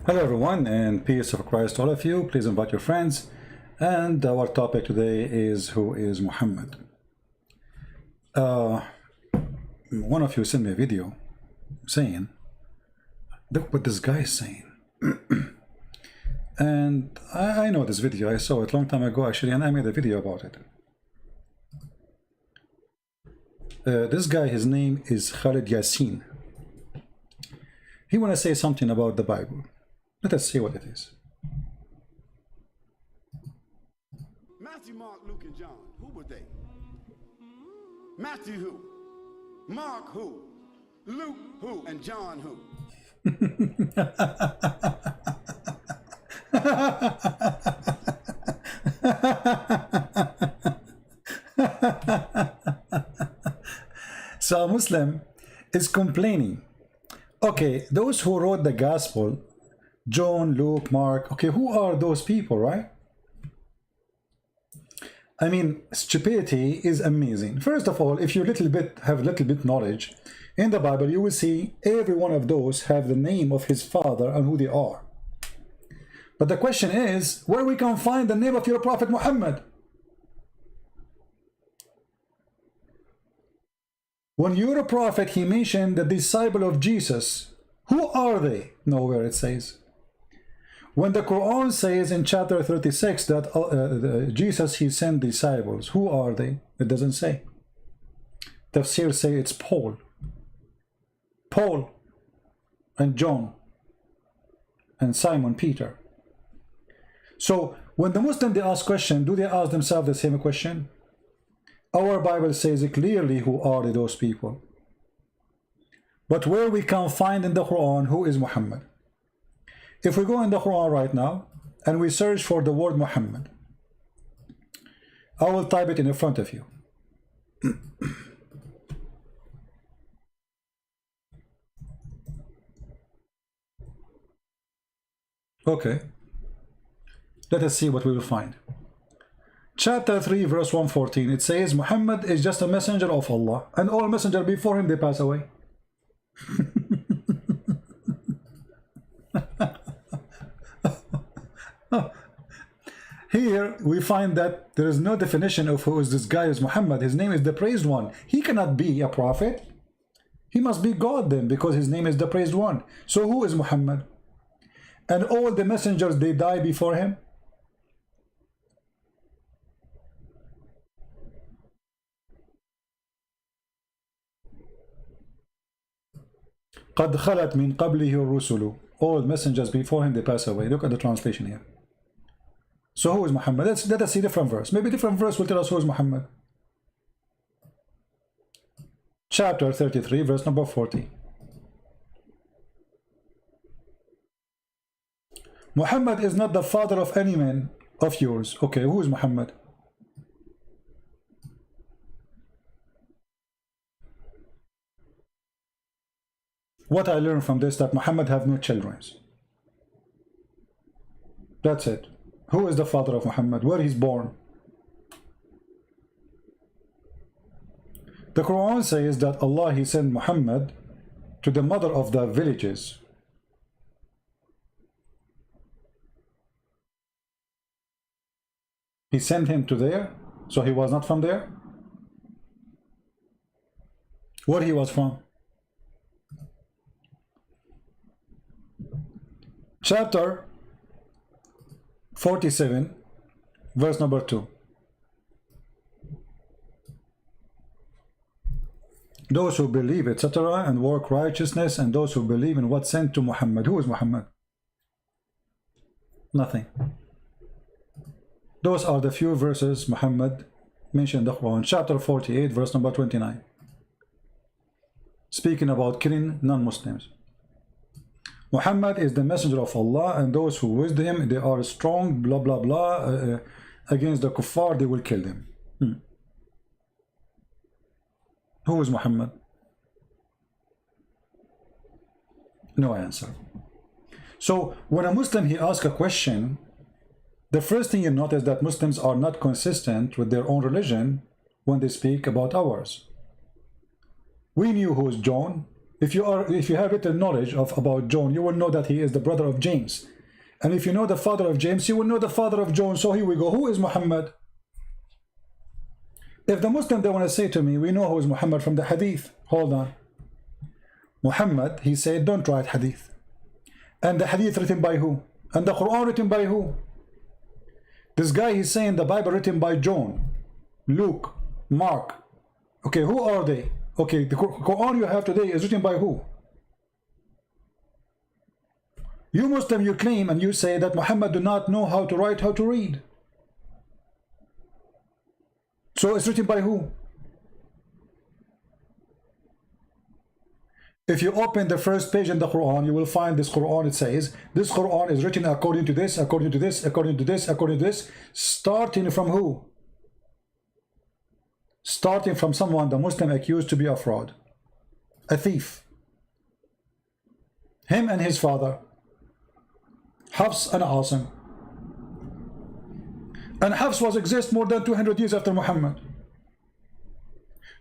Hello everyone, and peace of Christ to all of you. Please invite your friends. And our topic today is, who is Muhammad? One of you sent me a video saying, look what this guy is saying. And I know this video. I saw it a long time ago actually, and I made a video about it. This guy, his name is Khalid Yasin. He want to say something about the Bible. Let us see what it is. Matthew, Mark, Luke, and John. Who were they? Matthew who? Mark who? Luke who? And John who? So a Muslim is complaining. Okay, those who wrote the gospel, John, Luke, Mark, okay, who are those people, right? I mean, stupidity is amazing. First of all, if you have a little bit knowledge in the Bible, you will see every one of those have the name of his father and who they are. But the question is, where we can find the name of your prophet Muhammad? When you're a prophet, he mentioned the disciple of Jesus. Who are they? Nowhere it says. When the Quran says in chapter 36 that Jesus, he sent disciples, who are they? It doesn't say. Tafsir say it's Paul and John and Simon Peter. So when the Muslim, they ask question, do they ask themselves the same question? Our Bible says clearly who are those people. But where we can find in the Quran who is Muhammad? If we go in the Quran right now and we search for the word Muhammad, I will type it in front of you. Okay. Let us see what we will find. Chapter 3, verse 114, it says, Muhammad is just a messenger of Allah, and all messengers before him, they pass away. Here we find that there is no definition of who is this guy is Muhammad. His name is the praised one. He cannot be a prophet. He must be God then, because his name is the praised one. So who is Muhammad? And all the messengers, they die before him. قد خلت من قبله الرسل. All messengers before him, they pass away. Look at the translation here. So who is Muhammad? Let us see different verse. Maybe different verse will tell us who is Muhammad. Chapter 33, verse number 40. Muhammad is not the father of any man of yours. Okay, who is Muhammad? What I learned from this, that Muhammad have no children. That's it. Who is the father of Muhammad? Where he's born? The Quran says that Allah, he sent Muhammad to the mother of the villages. He sent him to there, so he was not from there. Where he was from? Chapter 47, verse number 2. Those who believe, etc., and work righteousness, and those who believe in what sent to Muhammad. Who is Muhammad? Nothing. Those are the few verses Muhammad mentioned in the Quran. Chapter 48, verse number 29. Speaking about killing non-Muslims. Muhammad is the messenger of Allah, and those who with him, they are strong, blah, blah, blah, against the kuffar, they will kill them. Who is Muhammad? No answer. So when a Muslim, he asks a question, the first thing you notice that Muslims are not consistent with their own religion when they speak about ours. We knew who is John, If you have written knowledge about John, you will know that he is the brother of James. And if you know the father of James, you will know the father of John. So here we go. Who is Muhammad? If the Muslim, they want to say to me, we know who is Muhammad from the hadith. Hold on. Muhammad, he said, don't write hadith. And the hadith written by who? And the Quran written by who? This guy, he's saying the Bible written by John, Luke, Mark. Okay, who are they? Okay, the Quran you have today is written by who? You Muslim, you claim and you say that Muhammad do not know how to write, how to read. So it's written by who? If you open the first page in the Quran, you will find this Quran. It says, this Quran is written according to this, according to this, according to this, according to this. Starting from who? Starting from someone the Muslim accused to be a fraud, a thief. Him and his father, Hafs and Asim. And Hafs was exist more than 200 years after Muhammad.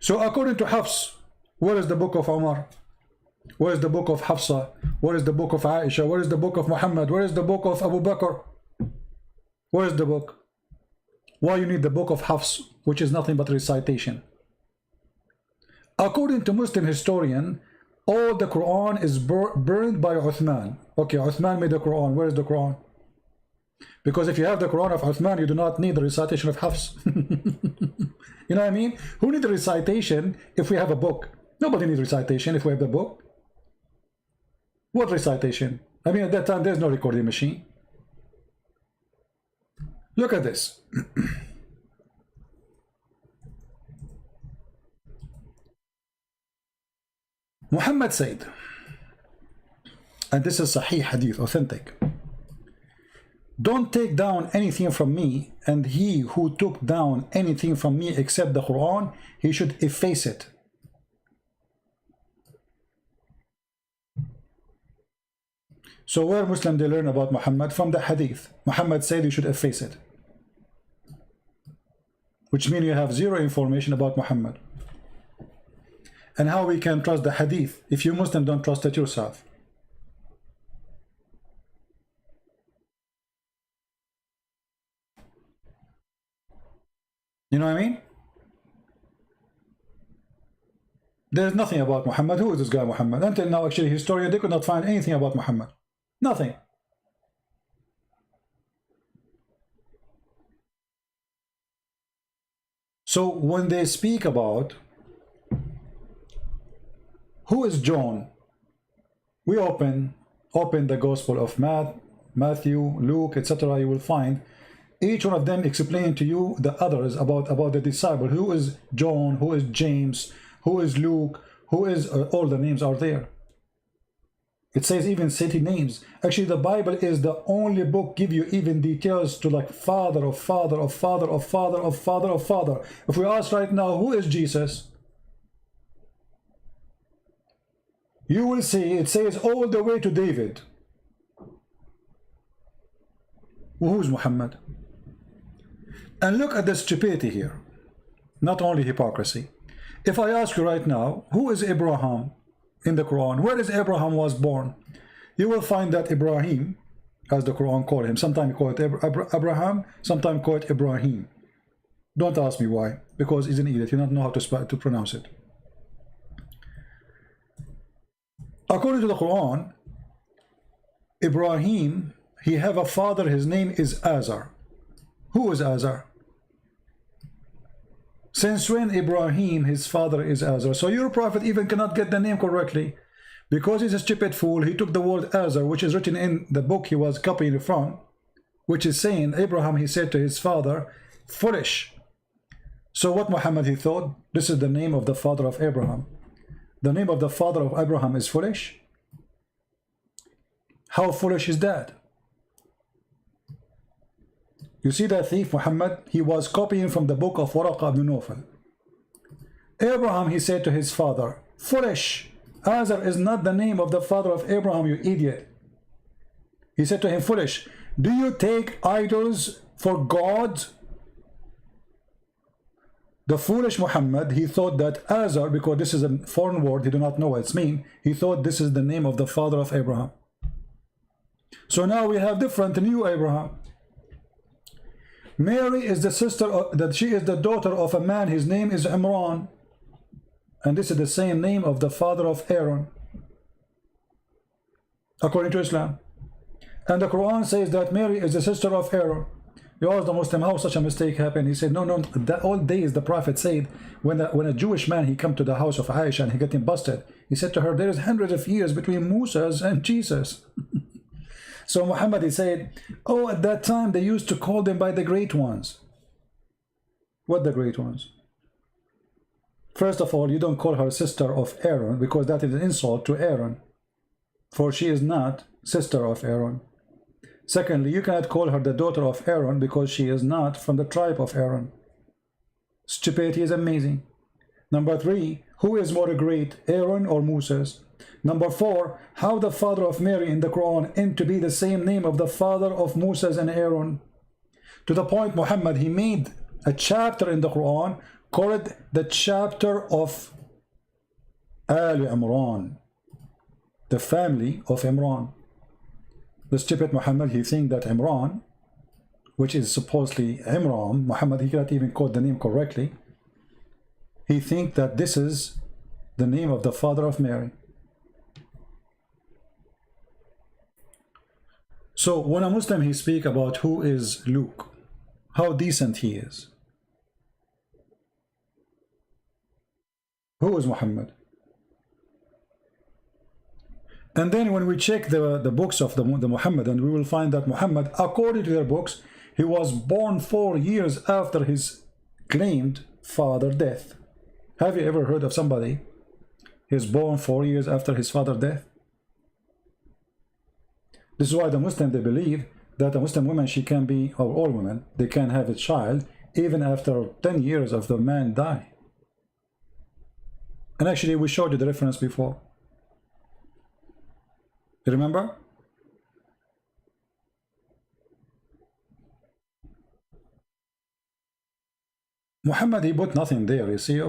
So according to Hafs, where is the book of Umar? Where is the book of Hafsa? Where is the book of Aisha? Where is the book of Muhammad? Where is the book of Abu Bakr? Where is the book? Why you need the book of Hafs, which is nothing but recitation? According to Muslim historian, all the Quran is burned by Uthman. Okay, Uthman made the Quran. Where is the Quran? Because if you have the Quran of Uthman, you do not need the recitation of Hafs. You know what I mean? Who needs the recitation if we have a book? Nobody needs recitation if we have the book. What recitation? I mean, at that time, there's no recording machine. Look at this. Muhammad said, and this is Sahih Hadith, authentic, don't take down anything from me, and he who took down anything from me except the Quran, he should efface it. So where Muslims they learn about Muhammad? From the Hadith. Muhammad said you should efface it, which means you have zero information about Muhammad. And how we can trust the Hadith if you Muslim don't trust it yourself? You know what I mean? There's nothing about Muhammad. Who is this guy Muhammad? Until now, actually, historians, they could not find anything about Muhammad. Nothing. So when they speak about who is John, we open the Gospel of Matthew, Luke, etc. You will find each one of them explaining to you the others about the disciple. Who is John? Who is James? Who is Luke? Who is all the names are there. It says even city names. Actually, the Bible is the only book give you even details to like father of father of father of father of father of father. If we ask right now, who is Jesus? You will see it says all the way to David. Who is Muhammad? And look at the stupidity here. Not only hypocrisy. If I ask you right now, who is Abraham in the Quran? Where is Abraham was born? You will find that Ibrahim, as the Quran called him, sometimes call it Abraham, sometimes call it Ibrahim. Don't ask me why, because he's an idiot. You don't know how to pronounce it. According to the Quran, Ibrahim, he have a father, his name is Azar. Who is Azar? Since when Ibrahim, his father is Azar? So your prophet even cannot get the name correctly. Because he's a stupid fool, he took the word Azar, which is written in the book he was copying from, which is saying, Abraham, he said to his father, foolish. So what Muhammad, he thought, this is the name of the father of Abraham. The name of the father of Abraham is foolish? How foolish is that? You see that thief Muhammad, he was copying from the book of Waraq ibn Nawfal. Abraham, he said to his father, foolish. Azar is not the name of the father of Abraham, you idiot. He said to him, foolish. Do you take idols for gods? The foolish Muhammad, he thought that Azar, because this is a foreign word, he do not know what it's mean, he thought this is the name of the father of Abraham. So now we have different new Abraham. Mary is the sister of, that she is the daughter of a man, his name is Imran, and this is the same name of the father of Aaron, according to Islam. And the Quran says that Mary is the sister of Aaron. You ask the Muslim how such a mistake happened. He said, no, that all days the Prophet said, when a Jewish man, he come to the house of Aisha and he got him busted, he said to her, there is hundreds of years between Moses and Jesus. So Muhammad, he said, oh, at that time they used to call them by the great ones. What the great ones? First of all, you don't call her sister of Aaron, because that is an insult to Aaron, for she is not sister of Aaron. Secondly, you cannot call her the daughter of Aaron, because she is not from the tribe of Aaron. Stupidity is amazing. Number three, who is more great, Aaron or Moses? Number four, how the father of Mary in the Quran aimed to be the same name of the father of Moses and Aaron. To the point, Muhammad, he made a chapter in the Quran called the chapter of Al Imran, the family of Imran. The stupid Muhammad, he think that Imran, which is supposedly Imran, Muhammad, he cannot even quote the name correctly. He think that this is the name of the father of Mary. So when a Muslim, he speak about who is Luke, how decent he is. Who is Muhammad? And then when we check the books of the Muhammadan, we will find that Muhammad, according to their books, he was born 4 years after his claimed father death. Have you ever heard of somebody he's born 4 years after his father death? This is why the Muslim, they believe that a Muslim woman, she can be, or all women, they can have a child even after 10 years of the man die. And actually we showed you the reference before. You remember? Muhammad, he put nothing there. You see,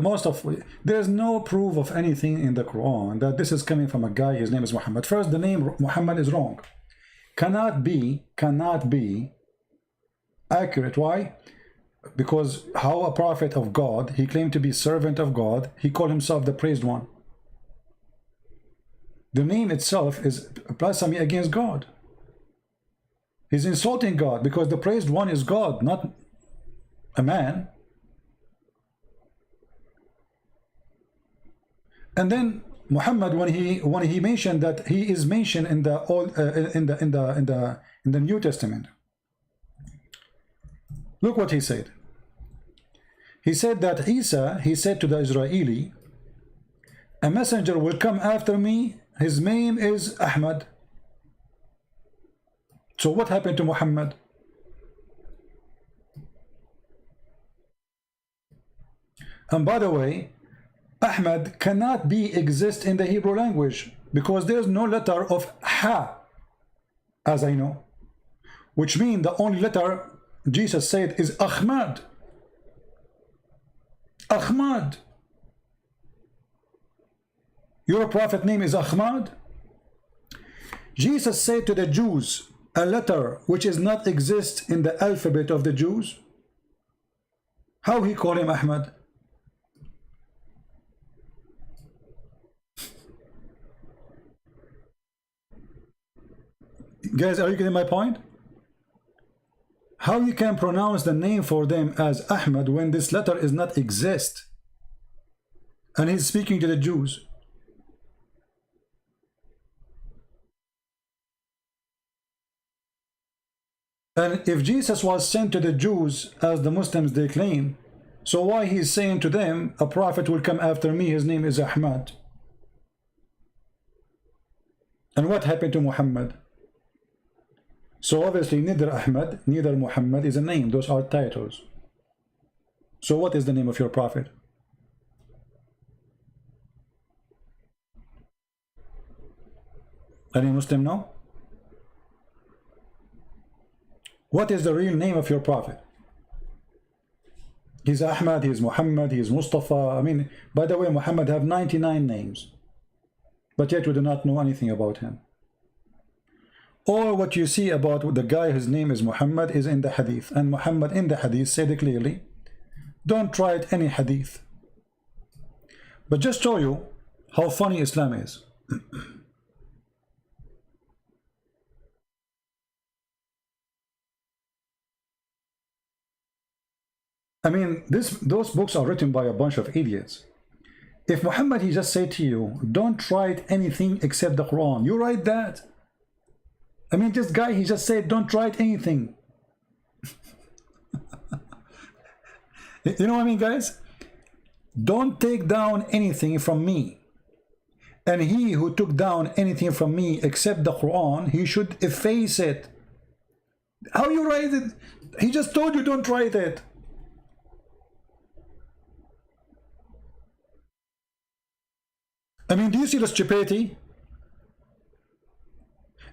there's no proof of anything in the Quran that this is coming from a guy, his name is Muhammad. First, the name Muhammad is wrong. Cannot be accurate. Why? Because how a prophet of God, he claimed to be servant of God, he called himself the praised one. The name itself is blasphemy against God. He's insulting God, because the praised one is God, not a man. And then Muhammad, when he mentioned that he is mentioned in the old in the New Testament, look what he said. He said that Isa, he said to the Israeli, a messenger will come after me, his name is Ahmad. So what happened to Muhammad? And by the way, Ahmad cannot exist in the Hebrew language, because there's no letter of Ha, as I know, which means the only letter Jesus said is Ahmad. Ahmad. Your prophet name is Ahmad. Jesus said to the Jews a letter which is not exist in the alphabet of the Jews. How he called him Ahmad? Guys, are you getting my point? How you can pronounce the name for them as Ahmad when this letter is not exist? And he's speaking to the Jews. And if Jesus was sent to the Jews as the Muslims they claim, so why he's saying to them, a prophet will come after me, his name is Ahmad? And what happened to Muhammad? So obviously neither Ahmad, neither Muhammad is a name. Those are titles. So what is the name of your prophet? Any Muslim know? What is the real name of your prophet? He's Ahmad, he's Muhammad, he's Mustafa. I mean, by the way, Muhammad have 99 names, but yet we do not know anything about him. All what you see about the guy whose name is Muhammad is in the hadith, and Muhammad in the hadith said clearly, don't try it any hadith. But just show you how funny Islam is. I mean, those books are written by a bunch of idiots. If Muhammad, he just said to you, don't write anything except the Quran, you write that? I mean, this guy, he just said, don't write anything. You know what I mean, guys? Don't take down anything from me. And he who took down anything from me except the Quran, he should efface it. How you write it? He just told you don't write it. I mean, do you see the stupidity?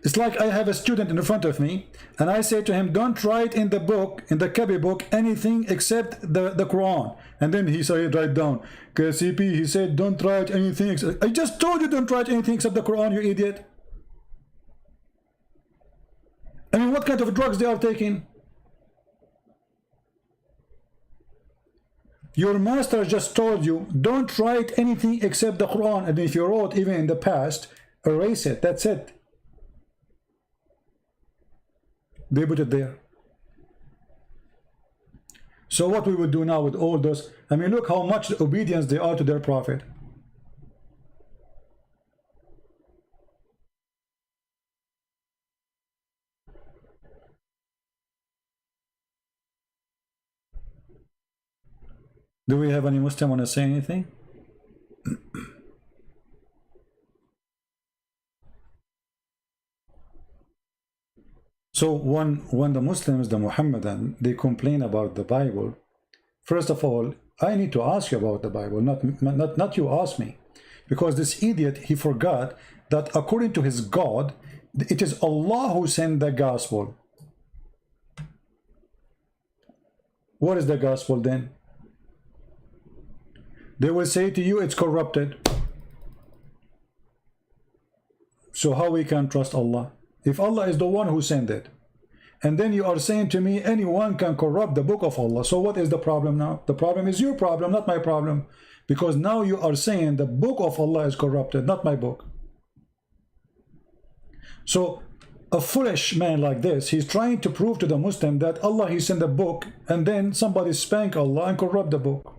It's like I have a student in front of me, and I say to him, don't write in the book, in the copy book, anything except the Quran. And then he said, write down, KCP, he said, don't write anything except... I just told you don't write anything except the Quran, you idiot. I mean, what kind of drugs they are taking? Your master just told you, don't write anything except the Quran. And if you wrote even in the past, erase it, that's it. They put it there. So what we would do now with all those, I mean, look how much obedience they are to their prophet. Do we have any Muslim want to say anything? So when the Muslims, the Muhammadan, they complain about the Bible, first of all, I need to ask you about the Bible, not you ask me. Because this idiot, he forgot that according to his God, it is Allah who sent the gospel. What is the gospel then? They will say to you, it's corrupted. So how we can trust Allah? If Allah is the one who sent it, and then you are saying to me, anyone can corrupt the book of Allah. So what is the problem now? The problem is your problem, not my problem. Because now you are saying the book of Allah is corrupted, not my book. So a foolish man like this, he's trying to prove to the Muslim that Allah, he sent a book, and then somebody spank Allah and corrupt the book.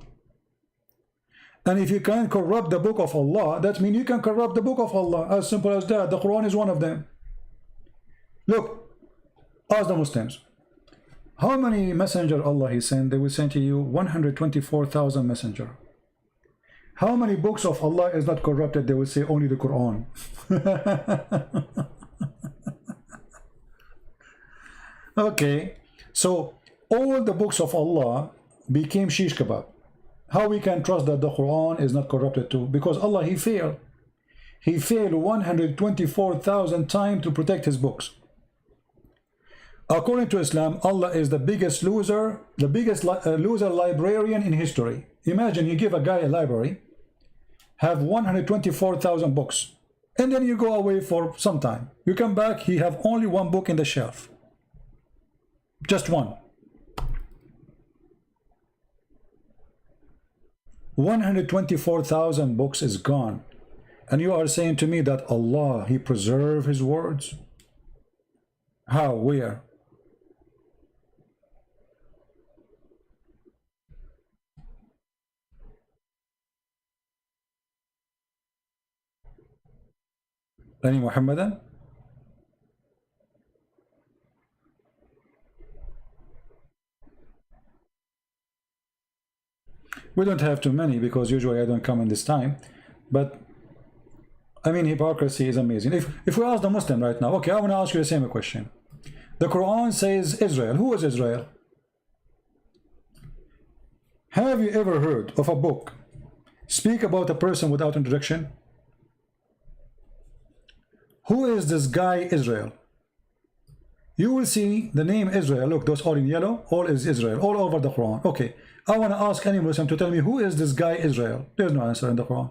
And if you can't corrupt the book of Allah, that means you can corrupt the book of Allah. As simple as that. The Quran is one of them. Look, ask the Muslims, how many messenger Allah he sent? They will send to you 124,000 messenger. How many books of Allah is not corrupted? They will say only the Quran. Okay, so all the books of Allah became shish kebab. How we can trust that the Quran is not corrupted too? Because Allah, he failed. He failed 124,000 times to protect his books. According to Islam, Allah is the biggest loser, the biggest loser librarian in history. Imagine you give a guy a library, have 124,000 books, and then you go away for some time. You come back, he have only one book in the shelf. Just one. 124,000 books is gone. And you are saying to me that Allah, he preserved his words? How? Where? Any Muhammadan? We don't have too many because usually I don't come in this time. But I mean, hypocrisy is amazing. If we ask the Muslim right now, okay, I want to ask you the same question. The Quran says Israel. Who is Israel? Have you ever heard of a book speak about a person without introduction? Who is this guy Israel? you will see the name Israel. Look, those all in yellow, all is Israel, all over the Quran. Okay, I want to ask any Muslim to tell me who is this guy Israel. There's no answer in the Quran.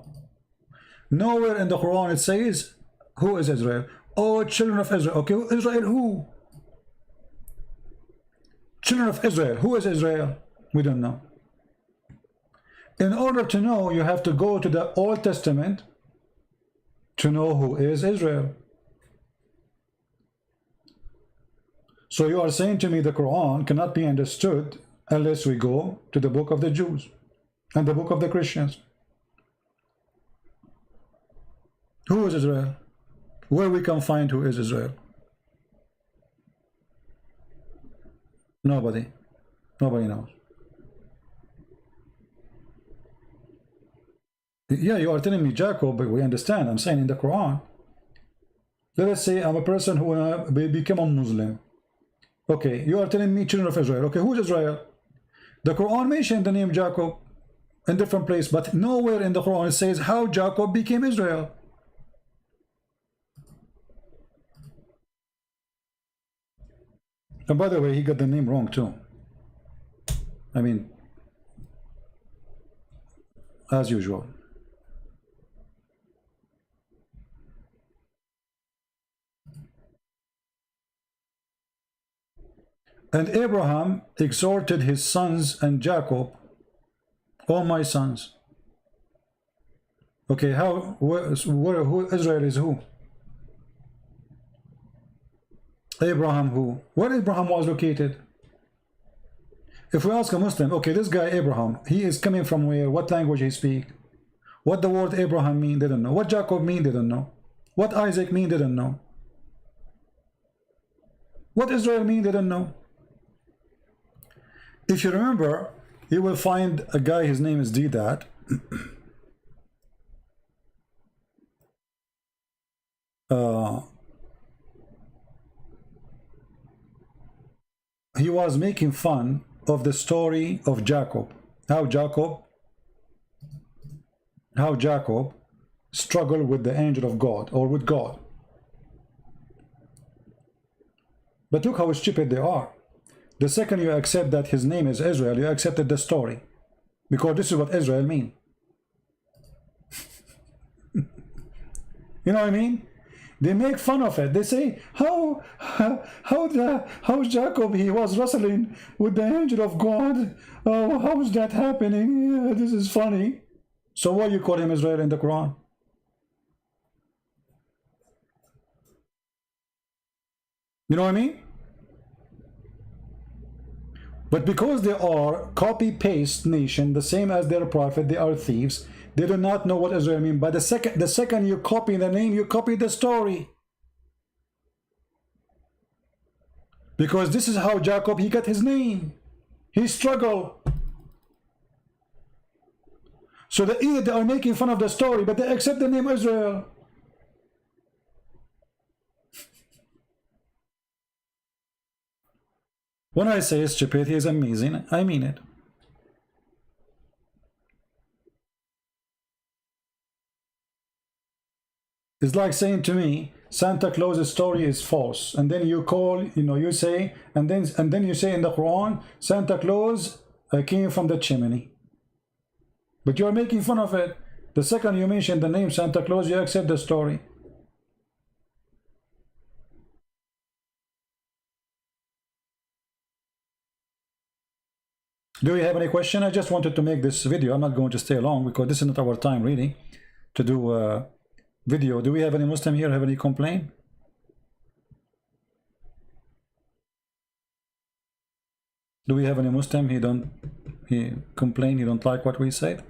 Nowhere in the Quran it says who is Israel. Oh, children of Israel. Okay, Israel who? Children of Israel. Who is Israel? We don't know. In order to know, you have to go to the Old Testament to know who is Israel. So you are saying to me the Quran cannot be understood unless we go to the book of the Jews and the book of the Christians. Who is Israel? Where we can find who is Israel? Nobody. Nobody knows. Yeah, you are telling me Jacob, but we understand. I'm saying in the Quran. Let us say I'm a person who wanna become a Muslim. Okay, you are telling me children of Israel. Okay, who is Israel? The Quran mentioned the name Jacob in different place, but nowhere in the Quran it says how Jacob became Israel. And by the way, he got the name wrong too. I mean, as usual. And Abraham exhorted his sons and Jacob, "O my sons." Okay, who Israel is who? Abraham who? Where Abraham was located? If we ask a Muslim, okay, this guy Abraham, he is coming from where? What language he speak? What the word Abraham mean? They don't know. What Jacob mean? They don't know. What Isaac mean? They don't know. What Israel mean? They don't know. If you remember, you will find a guy, his name is Deedat. He was making fun of the story of Jacob. How Jacob struggled with the angel of God, or with God. But look how stupid they are. The second you accept that his name is Israel, you accepted the story. Because this is what Israel mean. You know what I mean? They make fun of it. They say, how Jacob, he was wrestling with the angel of God. Oh, how is that happening? Yeah, this is funny. So why you call him Israel in the Quran? You know what I mean? But because they are copy-paste nation, the same as their prophet, they are thieves. They do not know what Israel means. But the second you copy the name, you copy the story. Because this is how Jacob, he got his name. He struggled. So either they are making fun of the story, but they accept the name Israel. When I say stupidity is amazing, I mean it. It's like saying to me, Santa Claus's story is false, and then you call, you say, and then you say in the Quran, Santa Claus came from the chimney. But you are making fun of it. The second you mention the name Santa Claus, you accept the story. Do we have any question? I just wanted to make this video. I'm not going to stay long because this is not our time really to do a video. Do we have any Muslim here have any complaint? Do we have any Muslim? He complained, he don't like what we said?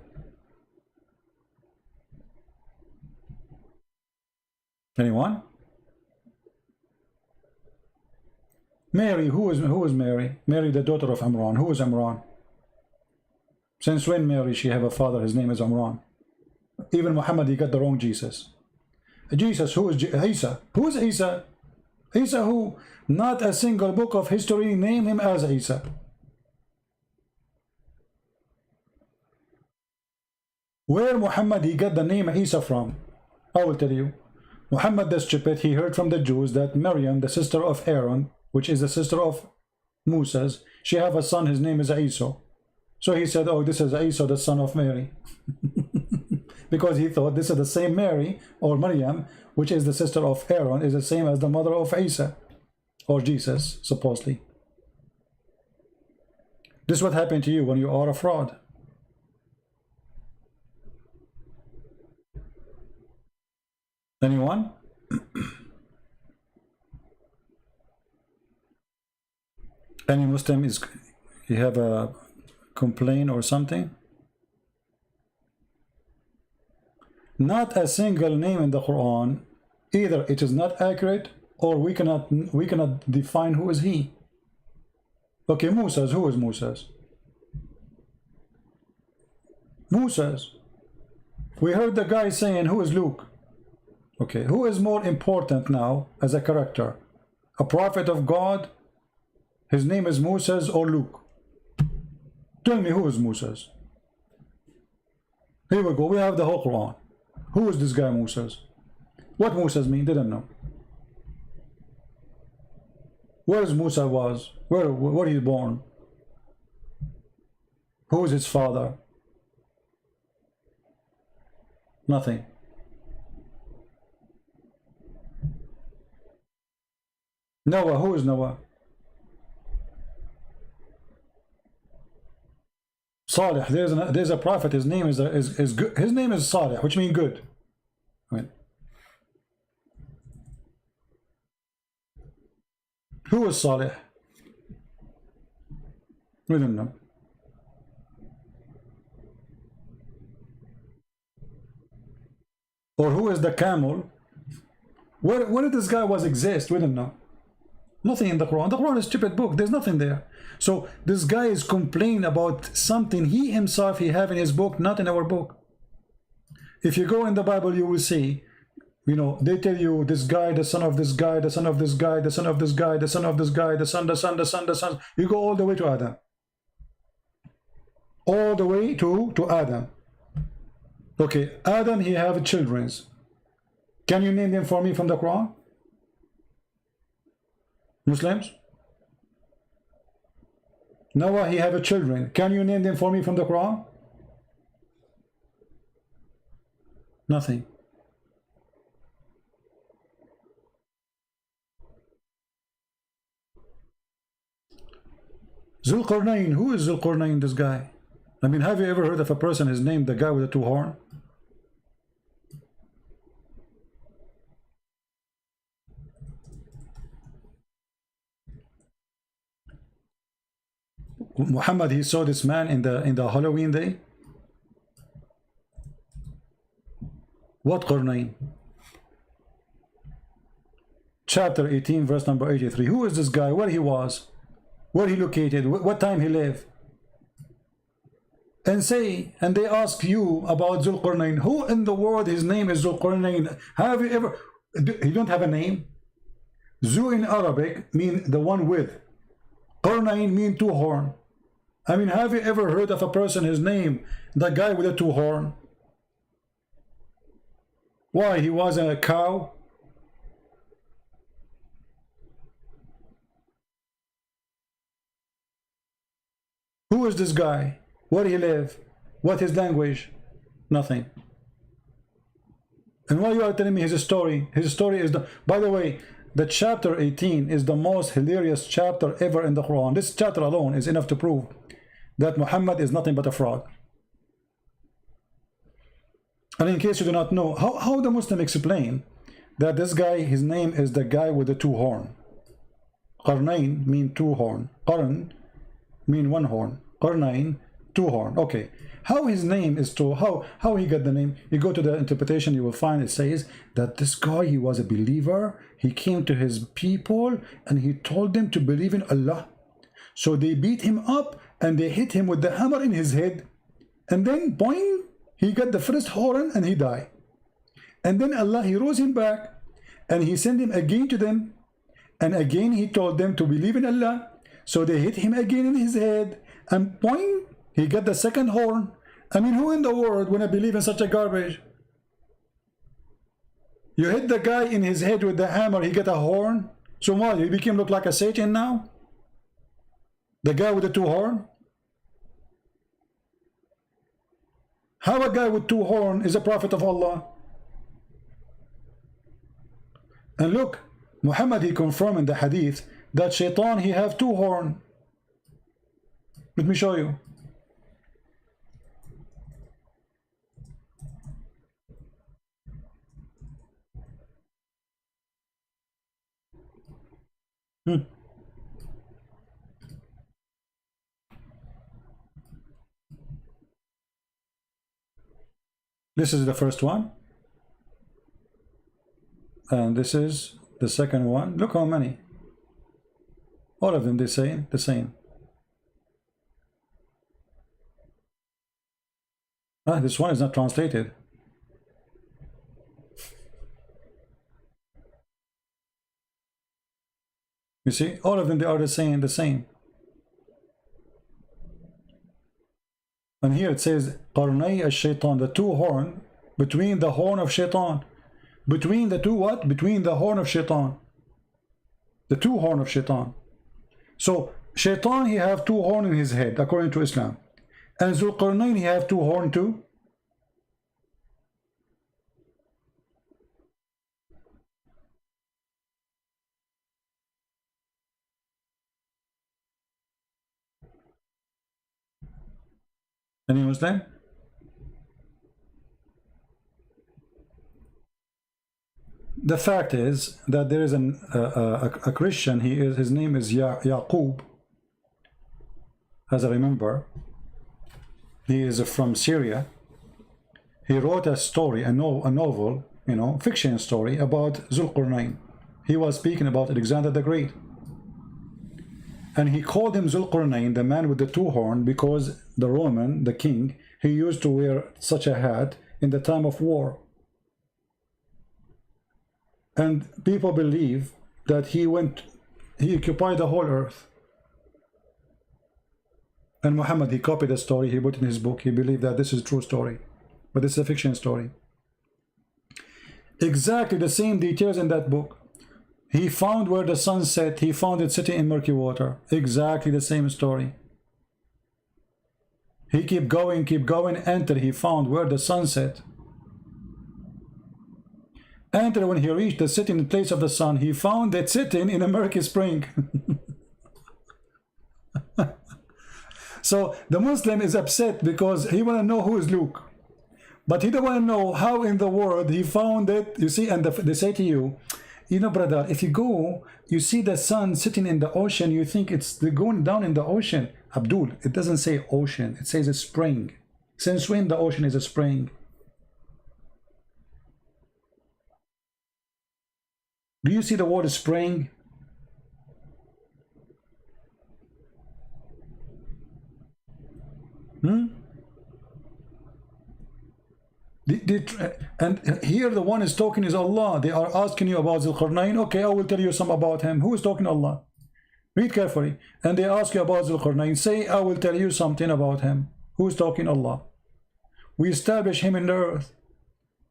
Anyone? Mary, who is Mary? Mary, the daughter of Imran. Who is Imran? Since when Mary, she have a father, his name is Imran? Even Muhammad, he got the wrong Jesus. Jesus, who is Isa? Who is Isa? Isa who? Not a single book of history name him as Isa. Where Muhammad, he got the name Isa from? I will tell you. Muhammad the stupid, he heard from the Jews that Maryam, the sister of Aaron, which is the sister of Moses. She have a son, his name is Isa. So he said, oh, this is Isa, the son of Mary. Because he thought this is the same Mary, or Maryam, which is the sister of Aaron, is the same as the mother of Isa, or Jesus, supposedly. This is what happened to you when you are a fraud. Anyone? Any Muslim is, you have a complaint or something? Not a single name in the Quran. Either it is not accurate, or we cannot define who is he. Okay, Moses. Who is Moses? Moses. We heard the guy saying, who is Luke? Okay, who is more important now as a character? A prophet of God? His name is Moses, or Luke? Tell me, who is Moses? Here we go. We have the whole Quran. Who is this guy Moses? What Moses mean? Didn't know. Where is Musa was? Where he born? Who is his father? Nothing. Noah. Who is Noah? Salih. There's a prophet. His name is good. His name is Salih, which means good. Right. Who is Salih? We don't know. Or who is the camel? Where did this guy was exist? We don't know. Nothing in the Quran. The Quran is a stupid book. There's nothing there. So this guy is complaining about something he himself he have in his book, not in our book. If you go in the Bible, you will see, you know, they tell you this guy, the son of this guy, the son of this guy, the son of this guy, the son of this guy, the son, the son, the son, the son. You go all the way to Adam. All the way to Adam. Okay, Adam, he have children. Can you name them for me from the Quran? Muslims? Noah, he have children. Can you name them for me from the Quran? Nothing. Zulqarnain. Who is Zulqarnain, this guy? I mean, have you ever heard of a person is named the guy with the two horns? Muhammad, he saw this man in the Halloween day. What Qarnain? Chapter 18, verse number 83. Who is this guy? Where he was? Where he located? What time he lived? And they ask you about Zulqarnain. Who in the world his name is Zulqarnain? Have you ever? He don't have a name. Zu in Arabic mean the one with. Qarnain mean two horn. I mean, have you ever heard of a person, his name, the guy with the two horn? Why? He was a cow? Who is this guy? Where he live? What his language? Nothing. And why you are telling me his story? His story is the... By the way, the chapter 18 is the most hilarious chapter ever in the Quran. This chapter alone is enough to prove that Muhammad is nothing but a fraud. And in case you do not know, how the Muslim explain that this guy, his name is the guy with the two horn. Qarnain mean two horn. Qarn mean one horn. Qarnain, two horn. Okay. How his name is two, how he got the name? You go to the interpretation, you will find it says that this guy, he was a believer. He came to his people and he told them to believe in Allah. So they beat him up and they hit him with the hammer in his head. And then boing, he got the first horn and he died. And then Allah, he rose him back and he sent him again to them. And again he told them to believe in Allah. So they hit him again in his head and boing, he got the second horn. I mean, who in the world wanna believe in such a garbage? You hit the guy in his head with the hammer, he got a horn. So what, he became look like a Satan now? The guy with the two horn? How a guy with two horn is a prophet of Allah? And look, Muhammad, he confirmed in the hadith that Shaitan, he have two horn. Let me show you. This is the first one. And this is the second one. Look how many. All of them, they say the same. This one is not translated. You see, all of them, they are the same. And here it says, Qarnay al-Shaytan, the two horn, between the horn of Shaitan. Between the two what? Between the horn of Shaitan. The two horn of Shaitan. So, Shaitan, he have two horn in his head, according to Islam. And Zulqarnain, he have two horn too. Any Muslim? The fact is that there is a Christian. His name is Yaqub. As I remember, he is from Syria. He wrote a story, a novel, you know, fiction story about Zulqarnain. He was speaking about Alexander the Great. And he called him Zulqarnain, the man with the two horns, because the Roman, the king, he used to wear such a hat in the time of war. And people believe that he occupied the whole earth. And Muhammad, he copied the story, he put in his book, he believed that this is a true story. But it's a fiction story. Exactly the same details in that book. He found where the sun set, he found it sitting in murky water. Exactly the same story. He kept going, until he found where the sun set. Until when he reached the sitting place of the sun, he found it sitting in a murky spring. So the Muslim is upset because he want to know who is Luke. But he don't want to know how in the world he found it. You see, and they say to you, you know, brother, if you go, you see the sun sitting in the ocean, you think it's going down in the ocean. Abdul, it doesn't say ocean, it says a spring. Since when the ocean is a spring? Do you see the word spring? And here the one is talking is Allah. They are asking you about Zulqarnain. Okay, I will tell you some about him. Who is talking? Allah. Read carefully. And they ask you about Zulqarnain. Say, I will tell you something about him. Who is talking? Allah. We established him in the earth.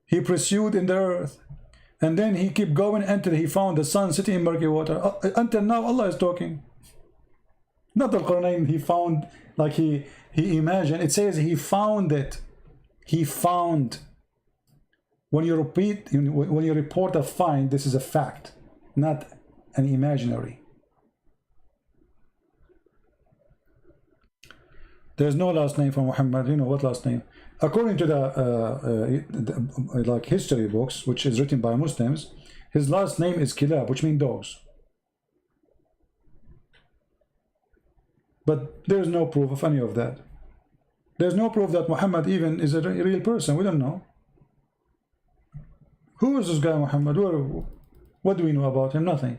He pursued in the earth. And then he kept going until he found the sun sitting in murky water. Until now, Allah is talking. Not Zulqarnain. He found, like he imagined. It says he found it. He found. When you report a find, this is a fact, not an imaginary. There's no last name for Muhammad. You know what last name? According to the like history books, which is written by Muslims, his last name is Kilab, which means dogs. But there's no proof of any of that. There's no proof that Muhammad even is a real person. We don't know. Who is this guy Muhammad? What do we know about him? Nothing.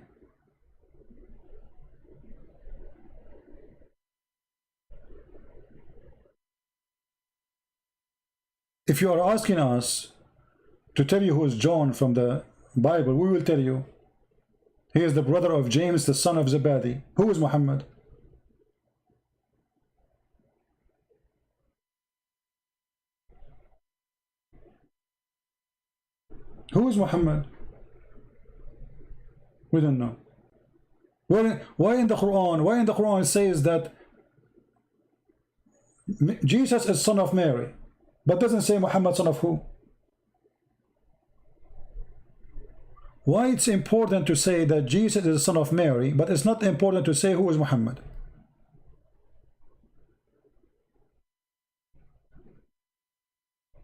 If you are asking us to tell you who is John from the Bible, we will tell you. He is the brother of James, the son of Zebedee. Who is Muhammad? Who is Muhammad? We don't know. Why in the Quran it says that Jesus is son of Mary, but doesn't say Muhammad son of who? Why it's important to say that Jesus is the son of Mary, but it's not important to say who is Muhammad?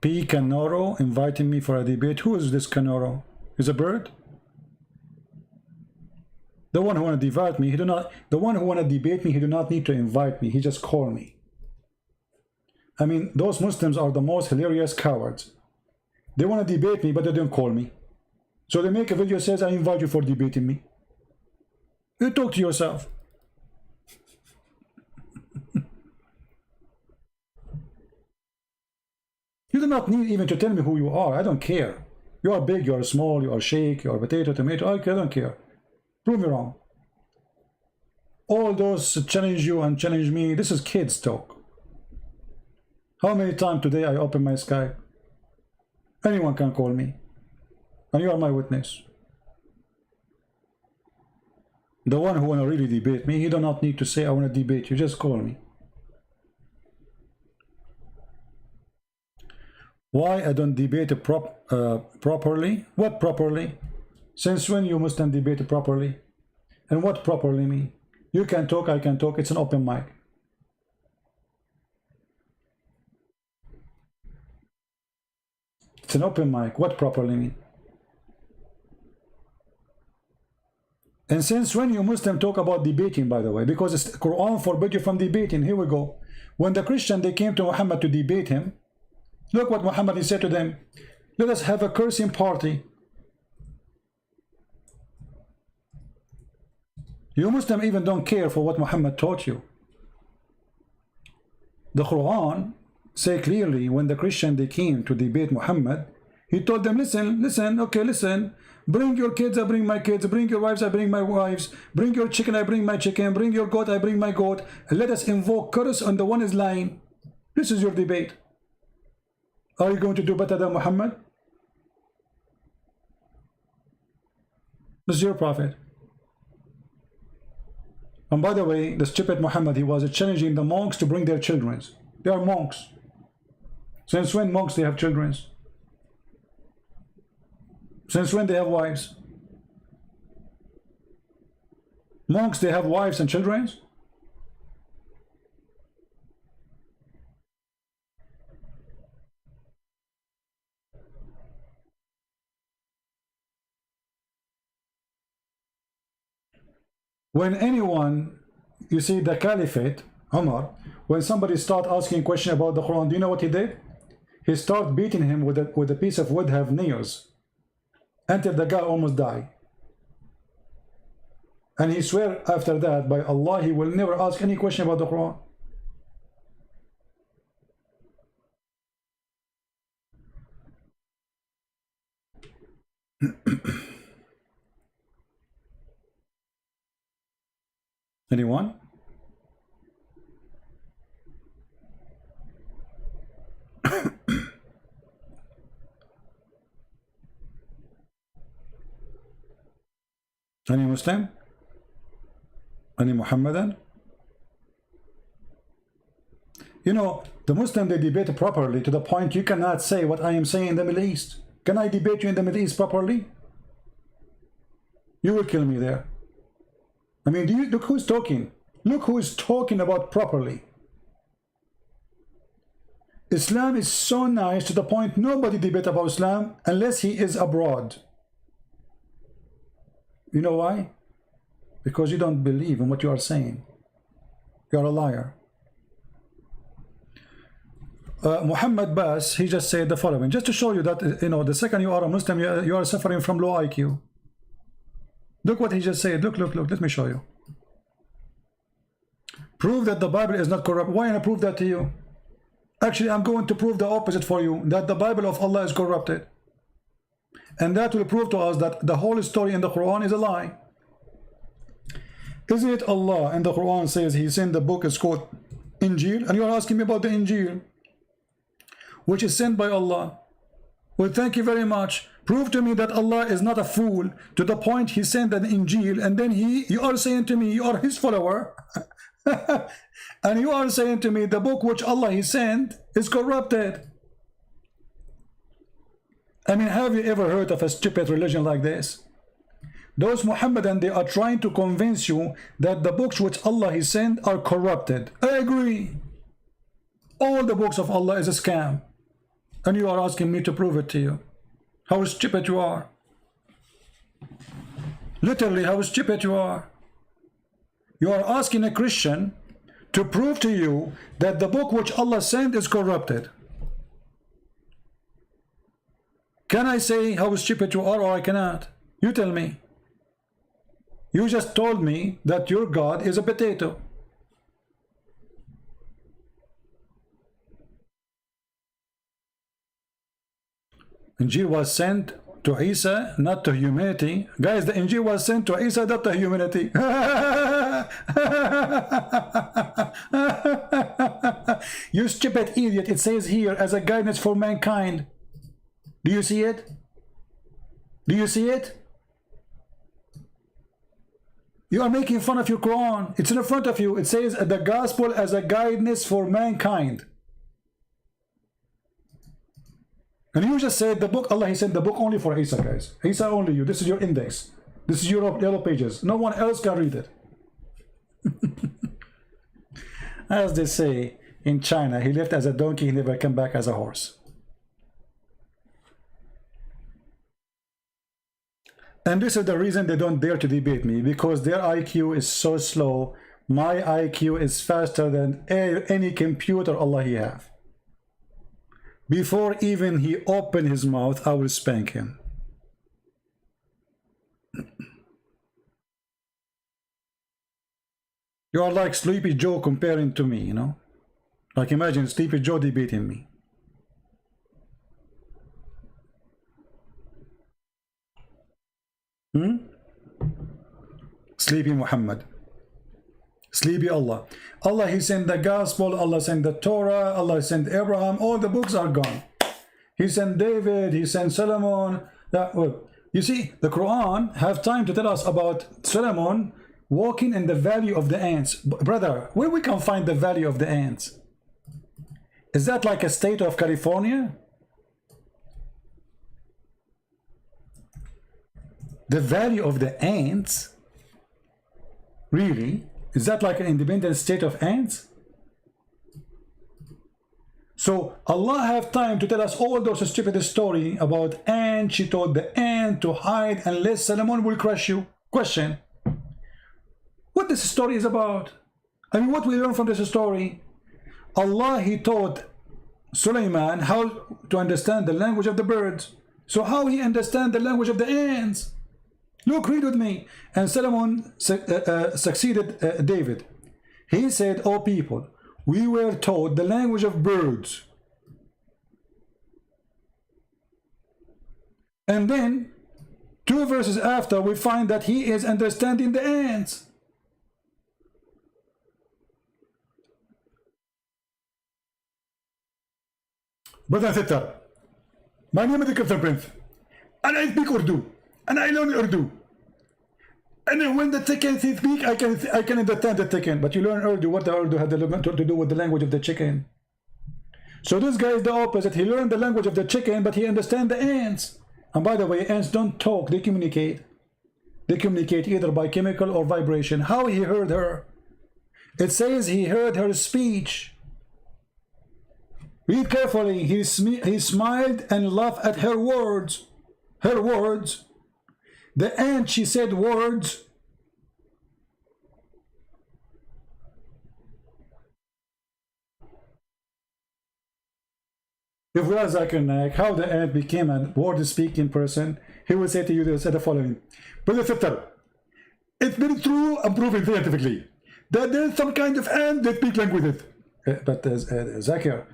P. Canoro inviting me for a debate. Who is this Canoro? Is a bird? The one who want to debate me, he do not. The one who want to debate me, he do not need to invite me. He just call me. I mean, those Muslims are the most hilarious cowards. They want to debate me, but they don't call me. So they make a video says, I invite you for debating me. You talk to yourself. You do not need even to tell me who you are. I don't care. You are big, you are small, you are shake, you are potato, tomato. I don't care. Prove me wrong. All those challenge you and challenge me, this is kids talk. How many times today I open my Skype? Anyone can call me. And you are my witness. The one who want to really debate me, he do not need to say I want to debate you. Just call me. Why I don't debate properly? What properly? Since when you Muslim debate properly? And what properly mean? You can talk, I can talk. It's an open mic. It's an open mic. What properly mean? And since when you Muslim talk about debating, by the way, because the Quran forbid you from debating. Here we go. When the Christian, they came to Muhammad to debate him, look what Muhammad said to them. Let us have a cursing party. You Muslim even don't care for what Muhammad taught you. The Quran say clearly when the Christian, they came to debate Muhammad, he told them, listen, okay, listen. Bring your kids, I bring my kids. Bring your wives, I bring my wives. Bring your chicken, I bring my chicken. Bring your goat, I bring my goat. And let us invoke curse on the one is lying. This is your debate. Are you going to do better than Muhammad? This is your prophet. And by the way, the stupid Muhammad, he was challenging the monks to bring their children. They are monks. Since when monks they have children? Since when they have wives? Monks, they have wives and children? When anyone, you see the caliphate, Umar, when somebody start asking question about the Quran, do you know what he did? He start beating him with a piece of wood have nails until the guy almost died. And he swear after that by Allah he will never ask any question about the Quran. Anyone? Any Muslim? Any Muhammadan? You know, the Muslim, they debate properly to the point you cannot say what I am saying in the Middle East. Can I debate you in the Middle East properly? You will kill me there. I mean, do you look who's talking? Look who is talking about properly. Islam is so nice to the point nobody debate about Islam unless he is abroad. You know why? Because you don't believe in what you are saying. You are a liar. Muhammad Bas, he just said the following, just to show you that, you know, the second you are a Muslim, you are suffering from low IQ. Look what he just said. Look, let me show you. Prove that the Bible is not corrupt. Why not prove that to you? Actually, I'm going to prove the opposite for you, that the Bible of Allah is corrupted. And that will prove to us that the whole story in the Quran is a lie. Isn't it Allah in the Quran says he sent the book, is called Injil, and you are asking me about the Injil, which is sent by Allah. Well, thank you very much. Prove to me that Allah is not a fool to the point he sent an Injil, and then you are saying to me you are his follower, and you are saying to me the book which Allah he sent is corrupted. I mean, have you ever heard of a stupid religion like this? Those Muhammadan, they are trying to convince you that the books which Allah he sent are corrupted. I agree. All the books of Allah is a scam. And you are asking me to prove it to you. How stupid you are. Literally, how stupid you are. You are asking a Christian to prove to you that the book which Allah sent is corrupted. Can I say how stupid you are, or I cannot? You tell me. You just told me that your God is a potato. Injil was sent to Isa, not to humanity. Guys, the Injil was sent to Isa, not to humanity. You stupid idiot. It says here as a guidance for mankind. Do you see it? Do you see it? You are making fun of your Quran. It's in front of you. It says the gospel as a guidance for mankind. And you just said the book, Allah he sent the book only for Isa, guys. Isa only you. This is your index. This is your yellow pages. No one else can read it. As they say in China, he left as a donkey, he never came back as a horse. And this is the reason they don't dare to debate me, because their IQ is so slow. My IQ is faster than any computer Allah he have. Before even he opened his mouth, I will spank him. You are like Sleepy Joe comparing to me, you know? Like imagine Sleepy Joe debating me. Sleepy Muhammad. Sleepy Allah. Allah he sent the gospel, Allah sent the Torah, Allah sent Abraham, all the books are gone. He sent David, he sent Solomon. Well, you see, the Quran have time to tell us about Solomon walking in the valley of the ants. Brother, where we can find the valley of the ants? Is that like a state of California? The valley of the ants? Really? Is that like an independent state of ants? So Allah have time to tell us all those stupid story about ant. She told the ant to hide unless Solomon will crush you. Question: what this story is about? I mean, what we learn from this story? Allah he taught Sulaiman how to understand the language of the birds. So how he understand the language of the ants? Look, read with me. And Solomon succeeded David. He said, "O people, we were taught the language of birds." And then 2 verses after, we find that he is understanding the ants. Brother and sister, my name is the Christian Prince, and I speak Urdu, and I learn Urdu. And then when the chicken speak, I can understand the chicken. But you learn Urdu. What the Urdu had to do with the language of the chicken? So this guy is the opposite. He learned the language of the chicken, but he understands the ants. And by the way, ants don't talk. They communicate. They communicate either by chemical or vibration. How he heard her? It says he heard her speech. Read carefully. He smiled and laughed at her words. Her words. The ant, she said words. If we are Zakir Naik, how the ant became a word-speaking person, he will say to you the following: Brother sister, it's very true and proven scientifically that there is some kind of ant that speak languages. But Zakir,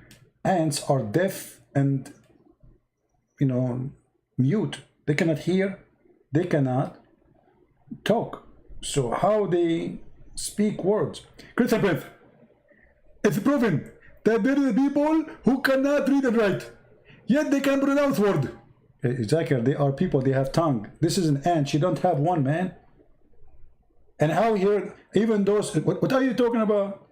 ants are deaf and, you know, mute. They cannot hear. They cannot talk. So how they speak words? Christian Prince, it's proven that there are people who cannot read and write, yet they can pronounce word. Exactly, they are people, they have tongue. This is an ant, she don't have one, man. And how here, even those, what are you talking about?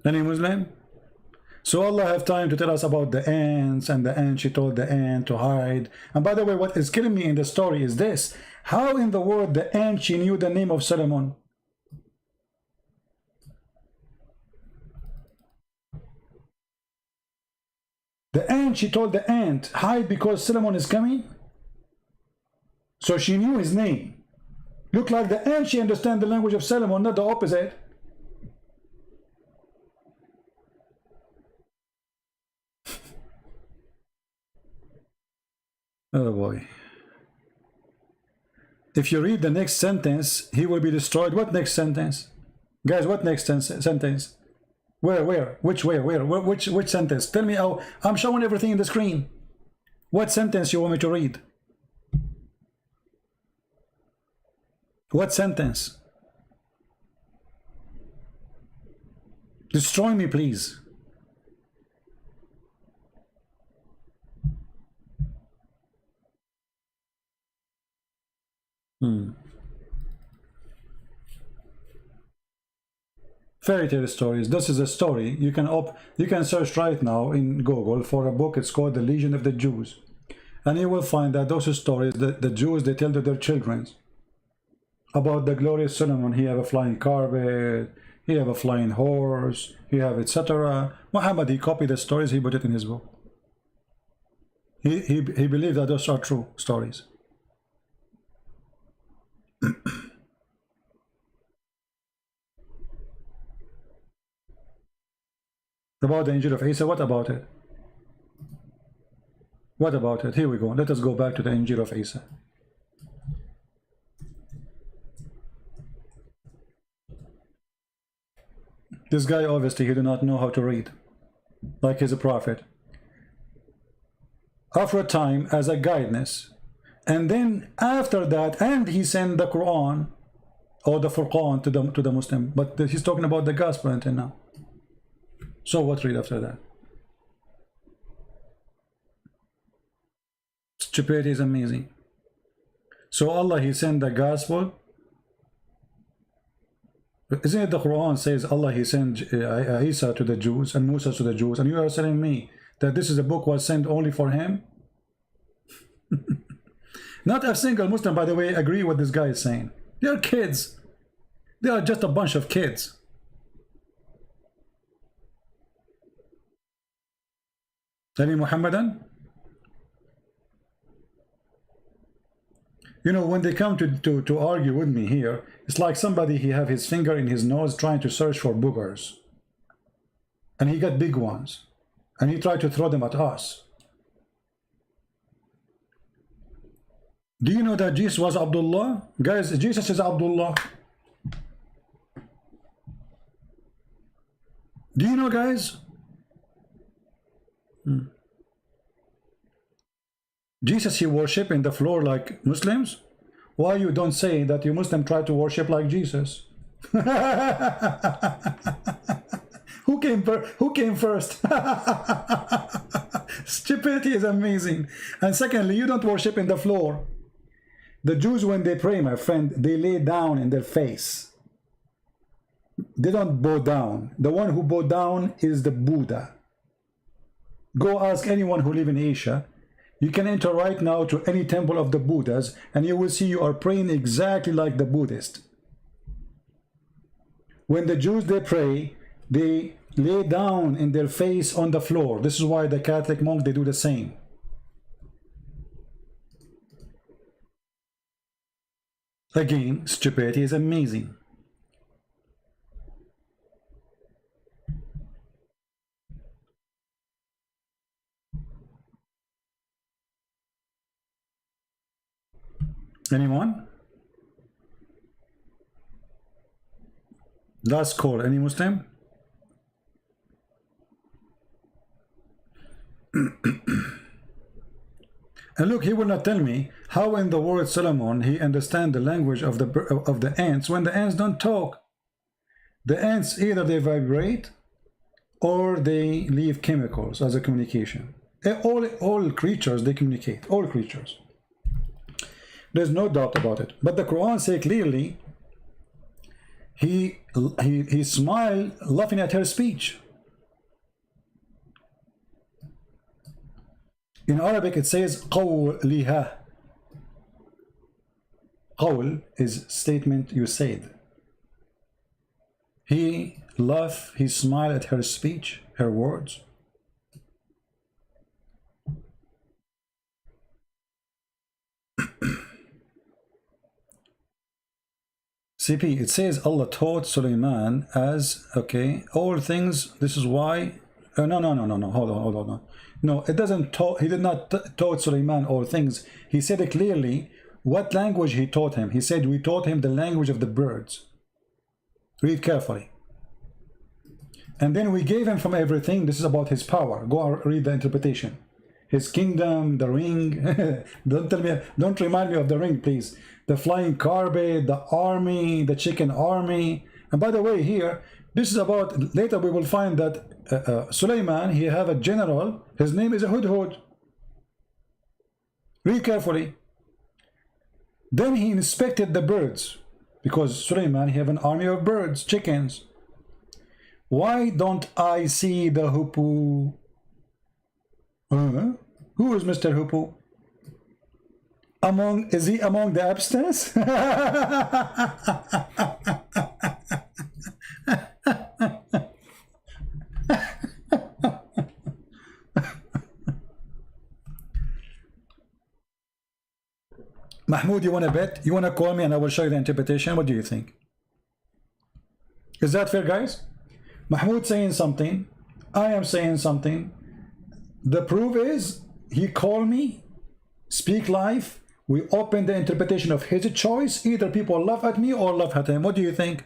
Any Muslim? So Allah have time to tell us about the ants, and the ant, she told the ant to hide. And by the way, what is killing me in the story is this: how in the world the ant, she knew the name of Solomon? The ant, she told the ant, hide because Solomon is coming. So she knew his name. Look like the ant, she understand the language of Solomon, not the opposite. Oh boy. If you read the next sentence, he will be destroyed. What next sentence? Guys, what next sentence? Where? Which sentence? Tell me how. I'm showing everything in the screen. What sentence you want me to read? What sentence? Destroy me, please. Fairy tale stories. This is a story. You can search right now in Google for a book. It's called The Legion of the Jews, and you will find that those stories, the Jews, they tell to their children about the glorious Solomon. He have a flying carpet, he have a flying horse, he have etc. Muhammad, he copied the stories, he put it in his book. He believed that those are true stories. About the Injil of Isa, what about it? What about it? Here we go. Let us go back to the Injil of Isa. This guy, obviously, he do not know how to read, like he's a prophet. After a time, as a guidance, and then after that, and he sent the Quran or the Furqan to the Muslim, but he's talking about the gospel until now. So what read after that? Stupidity is amazing. So Allah, he sent the gospel. Isn't it the Quran says Allah, he sent Isa to the Jews and Musa to the Jews, and you are telling me that this is a book was sent only for him? Not a single Muslim, by the way, agree what this guy is saying. They are kids. They are just a bunch of kids. Any Muhammadan? You know, when they come to argue with me here, it's like somebody, he have his finger in his nose trying to search for boogers. And he got big ones. And he tried to throw them at us. Do you know that Jesus was Abdullah? Guys, Jesus is Abdullah. Do you know, guys? Jesus, he worship in the floor like Muslims. Why you don't say that you Muslim try to worship like Jesus? Who came first? Stupidity is amazing. And secondly, you don't worship in the floor. The Jews, when they pray, my friend, they lay down in their face. They don't bow down. The one who bow down is the Buddha. Go ask anyone who live in Asia. You can enter right now to any temple of the Buddhas, and you will see you are praying exactly like the Buddhist. When the Jews, they pray, they lay down in their face on the floor. This is why the Catholic monks, they do the same. Again, stupidity is amazing. Anyone? Last call. Any Muslim? And look, he will not tell me how in the word Solomon he understand the language of the ants when the ants don't talk. The ants, either they vibrate or they leave chemicals as a communication. All creatures, they communicate. All creatures. There's no doubt about it. But the Quran says clearly, he smiled laughing at her speech. In Arabic it says قولها. قول is statement you said. He laughed, he smiled at her speech, her words. CP, it says Allah taught Sulaiman as, okay, all things, this is why, no, hold on. No, it doesn't taught, he did not taught Sulaiman all things. He said it clearly, what language he taught him. He said, we taught him the language of the birds. Read carefully. And then we gave him from everything. This is about his power. Go read the interpretation. His kingdom, the ring. Don't remind me of the ring, please. The flying carpet, the army, the chicken army. And by the way, here, this is about, later we will find that Sulaiman, he have a general, his name is a Hudhud. Read carefully. Then he inspected the birds, because Sulaiman, he have an army of birds, chickens. Why don't I see the hoopoe? Who is Mr. Hoopoe? Is he among the abstinence? Mahmoud, you want to bet? You want to call me and I will show you the interpretation? What do you think? Is that fair, guys? Mahmoud saying something, I am saying something. The proof is, he called me, speak live, we open the interpretation of his choice. Either people laugh at me or laugh at him. What do you think?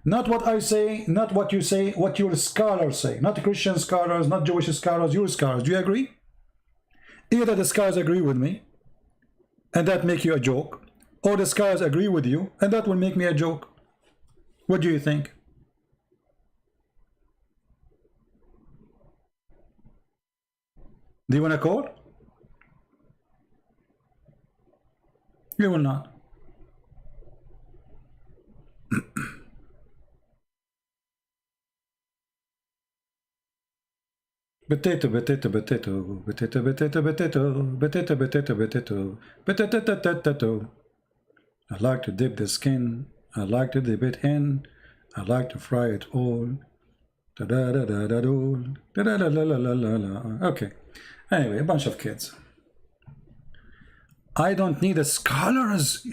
Not what I say, not what you say, what your scholars say. Not Christian scholars, not Jewish scholars, your scholars. Do you agree? Either the scholars agree with me, and that make you a joke, or the scholars agree with you, and that will make me a joke. What do you think? Do you want to call? You will not. Potato, potato, potato, potato, potato, potato, potato, potato, potato, potato, potato. I like to dip the skin. I like to dip it in. I like to fry it all. Da da da da da da da da da la la la la. Okay. Anyway, a bunch of kids. I don't need a scholars.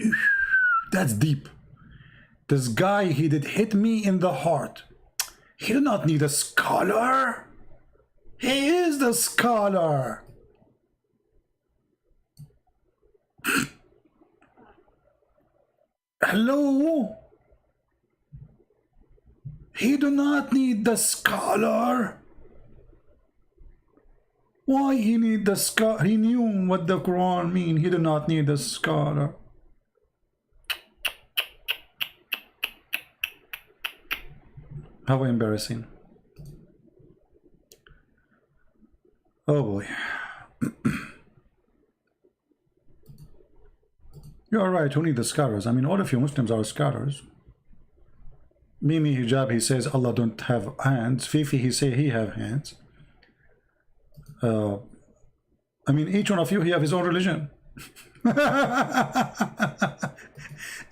That's deep. This guy, he did hit me in the heart. He did not need a scholar. He is the scholar. Hello? He do not need the scholar. Why he need the scholar? He knew what the Quran mean. He did not need the scholar. How embarrassing. Oh boy. You're right, who need the scholars? I mean, all of you Muslims are scholars. Mimi Hijab, he says Allah don't have hands. Fifi, he say he have hands. I mean, each one of you, he have his own religion.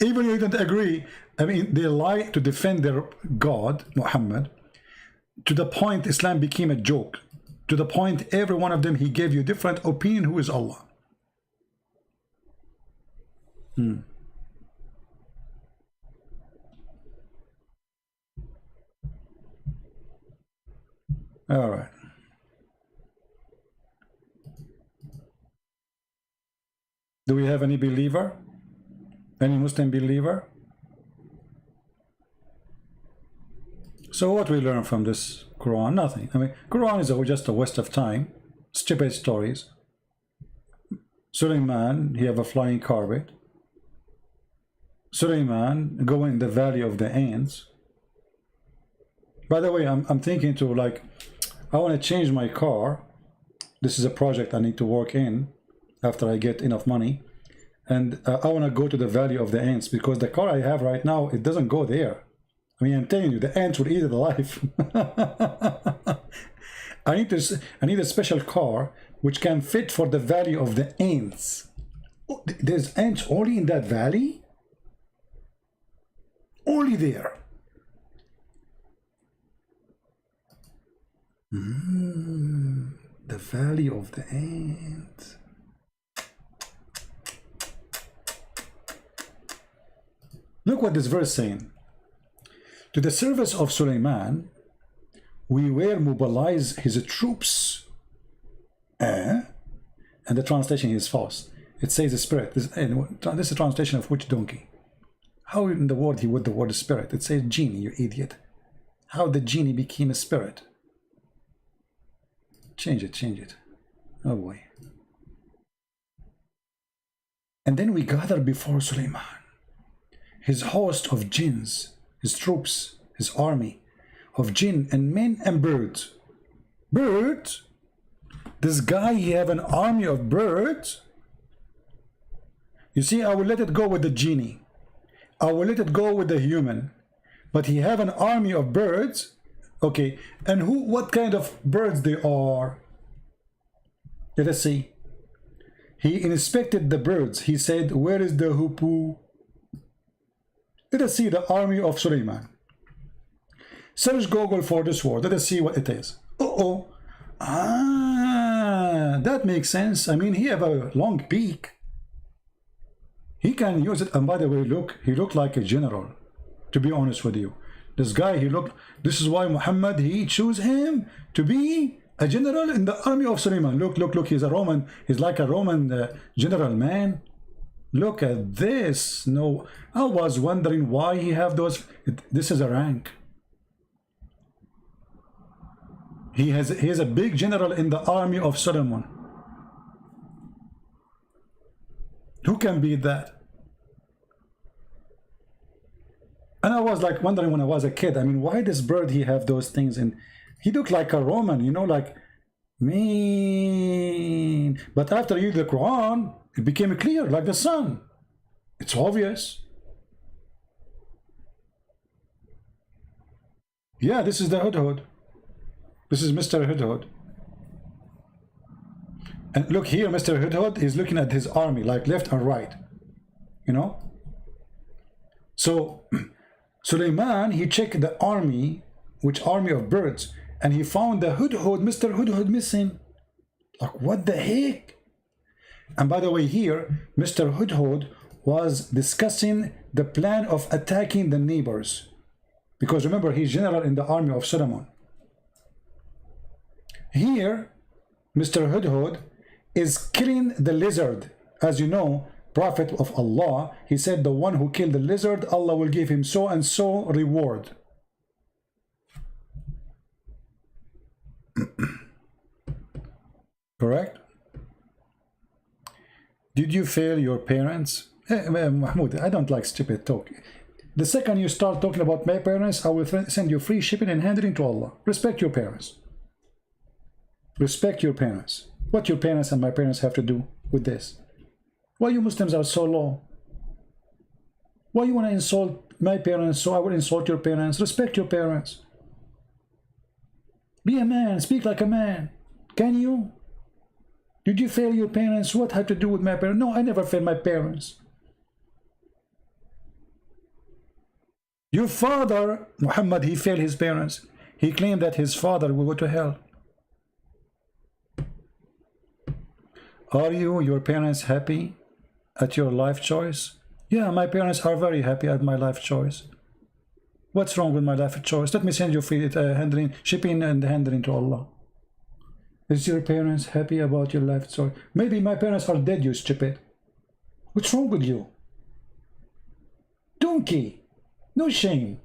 Even you don't agree. I mean, they lie to defend their God, Muhammad, to the point Islam became a joke. To the point every one of them, he gave you different opinion who is Allah. All right. Do we have any believer? Any Muslim believer? So what we learn from this Quran? Nothing. I mean, Quran is just a waste of time. Stupid stories. Sulaiman, he have a flying carpet. Sulaiman go in the valley of the ants. By the way, I'm thinking to, like, I want to change my car. This is a project I need to work in after I get enough money. And I want to go to the Valley of the Ants, because the car I have right now, it doesn't go there. I mean, I'm telling you, the ants will eat it alive. I need a special car which can fit for the Valley of the Ants. Oh, there's ants only in that valley? Only there. The Valley of the Ants. Look what this verse is saying. To the service of Suleiman, we will mobilize his troops. And the translation is false. It says the spirit. This is a translation of which donkey? How in the world he would the word spirit? It says genie, you idiot. How the genie became a spirit? Change it, change it. Oh boy. And then we gather before Suleiman, his host of jinns, his troops, his army of jinn and men and birds. Birds? This guy, he have an army of birds? You see, I will let it go with the genie. I will let it go with the human. But he have an army of birds. Okay, and what kind of birds they are? Let us see. He inspected the birds. He said, where is the hoopoe? Let us see the army of Suleiman. Search Google for this word. Let us see what it is. Uh-oh. Ah, that makes sense. I mean, he have a long beak. He can use it. And by the way, look, he looked like a general, to be honest with you. This guy, this is why Muhammad, he chose him to be a general in the army of Suleiman. Look, look, look, he's a Roman. He's like a Roman general, man. Look at this. No, I was wondering why he have those. This is a rank. He is a big general in the army of Solomon. Who can beat that? And I was like wondering when I was a kid, I mean, why this bird, he have those things? And he looked like a Roman, you know, like, mean. But after you read the Quran, it became clear, like the sun. It's obvious. Yeah, this is the Hudhud. This is Mr. Hudhud. And look here, Mr. Hudhud is looking at his army, like left and right. You know? So, Suleiman, he checked the army, which army of birds, and he found the Hudhud, Mr. Hudhud missing. Like, what the heck? And by the way, here, Mr. Hudhud was discussing the plan of attacking the neighbors. Because remember, he's general in the army of Solomon. Here, Mr. Hudhud is killing the lizard. As you know, Prophet of Allah, he said the one who killed the lizard, Allah will give him so and so reward. Correct? Did you fail your parents? Mahmoud, I don't like stupid talk. The second you start talking about my parents, I will send you free shipping and handling to Allah. Respect your parents. Respect your parents. What your parents and my parents have to do with this? Why you Muslims are so low? Why you want to insult my parents so I will insult your parents? Respect your parents. Be a man. Speak like a man. Can you? Did you fail your parents? What had to do with my parents? No, I never failed my parents. Your father, Muhammad, he failed his parents. He claimed that his father will go to hell. Are you, your parents, happy at your life choice? Yeah, my parents are very happy at my life choice. What's wrong with my life choice? Let me send you free shipping and handling to Allah. Is your parents happy about your life choice? Maybe my parents are dead, you stupid. What's wrong with you? Donkey. No shame.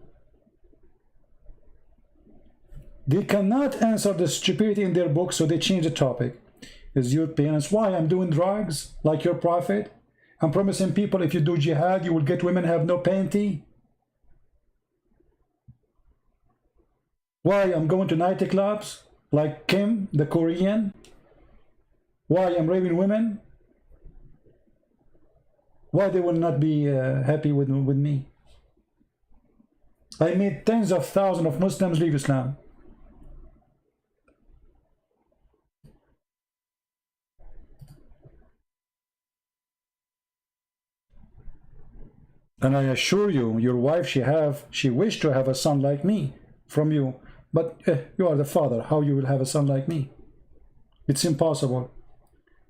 They cannot answer the stupidity in their book, so they change the topic. Is your parents, why I'm doing drugs like your prophet? I'm promising people if you do jihad, you will get women have no panty. Why I'm going to nightclubs like Kim, the Korean? Why I'm raping women? Why they will not be happy with me? I made tens of thousands of Muslims leave Islam. And I assure you, your wife, she wished to have a son like me from you. But you are the father. How you will have a son like me? It's impossible.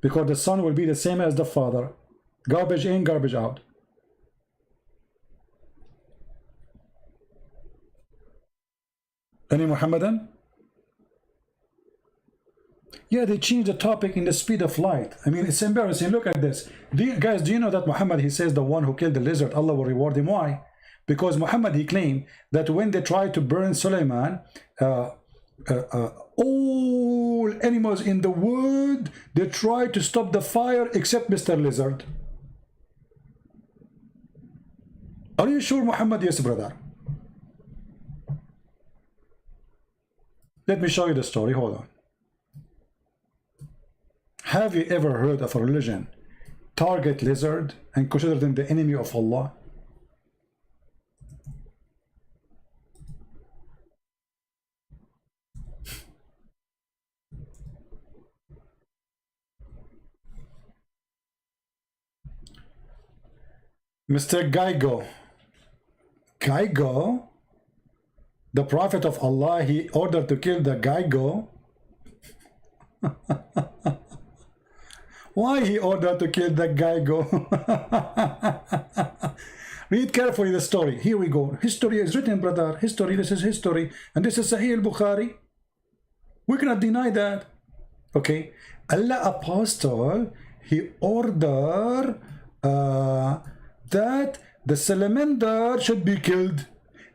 Because the son will be the same as the father. Garbage in, garbage out. Any Muhammadan? Yeah, they changed the topic in the speed of light. I mean, it's embarrassing. Look at this. Guys, do you know that Muhammad, he says the one who killed the lizard, Allah will reward him. Why? Because Muhammad, he claimed that when they tried to burn Sulaiman, all animals in the world, they tried to stop the fire except Mr. Lizard. Are you sure, Muhammad? Yes, brother. Let me show you the story. Hold on. Have you ever heard of a religion target lizard and consider them the enemy of Allah? Mr. Geigo. Geigo? The Prophet of Allah, he ordered to kill the Geigo. Why he ordered to kill the Geigo? Read carefully the story. Here we go. History is written, brother. History, this is history. And this is Sahih al-Bukhari. We cannot deny that. Okay. Allah Apostle, he ordered that the salamander should be killed.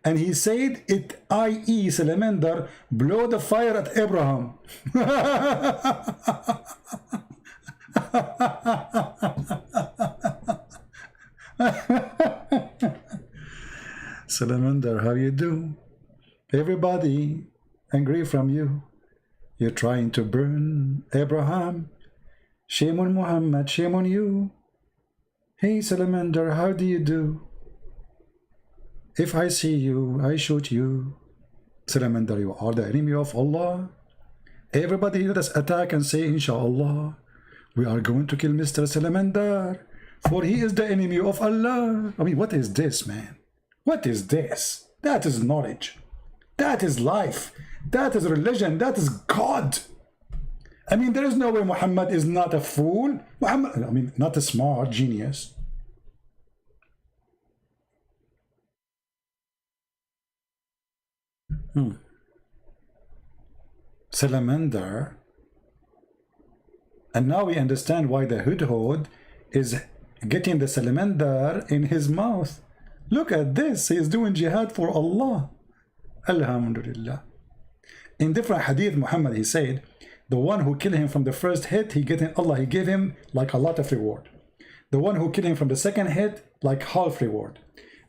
And he said, it, i.e. salamander, blow the fire at Abraham. Salamander, how you do? Everybody angry from you. You're trying to burn Abraham. Shame on Muhammad, shame on you. Hey salamander, how do you do? If I see you, I shoot you. Salamander, you are the enemy of Allah. Everybody let us attack and say, Inshallah, we are going to kill Mr. Salamander, for he is the enemy of Allah. I mean, what is this, man? What is this? That is knowledge. That is life. That is religion. That is God. I mean, there is no way Muhammad is not a fool. Muhammad, I mean, not a smart genius. Salamander. And now we understand why the hudhud is getting the salamander in his mouth. Look at this. He is doing jihad for Allah. Alhamdulillah. In different hadith, Muhammad, he said, the one who killed him from the first hit, he gave him like a lot of reward. The one who killed him from the second hit, like half reward.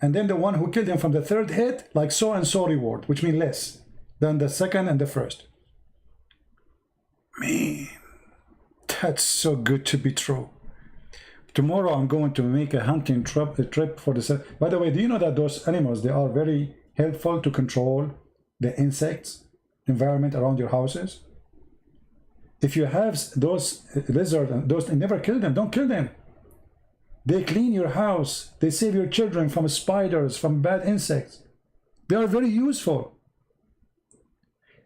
And then the one who killed him from the third hit, like so and so reward, which means less than the second and the first. Man, that's so good to be true. Tomorrow I'm going to make a hunting trip for the... By the way, do you know that those animals, they are very helpful to control the insects, environment around your houses? If you have those lizards, and those, never kill them, don't kill them. They clean your house. They save your children from spiders, from bad insects. They are very useful.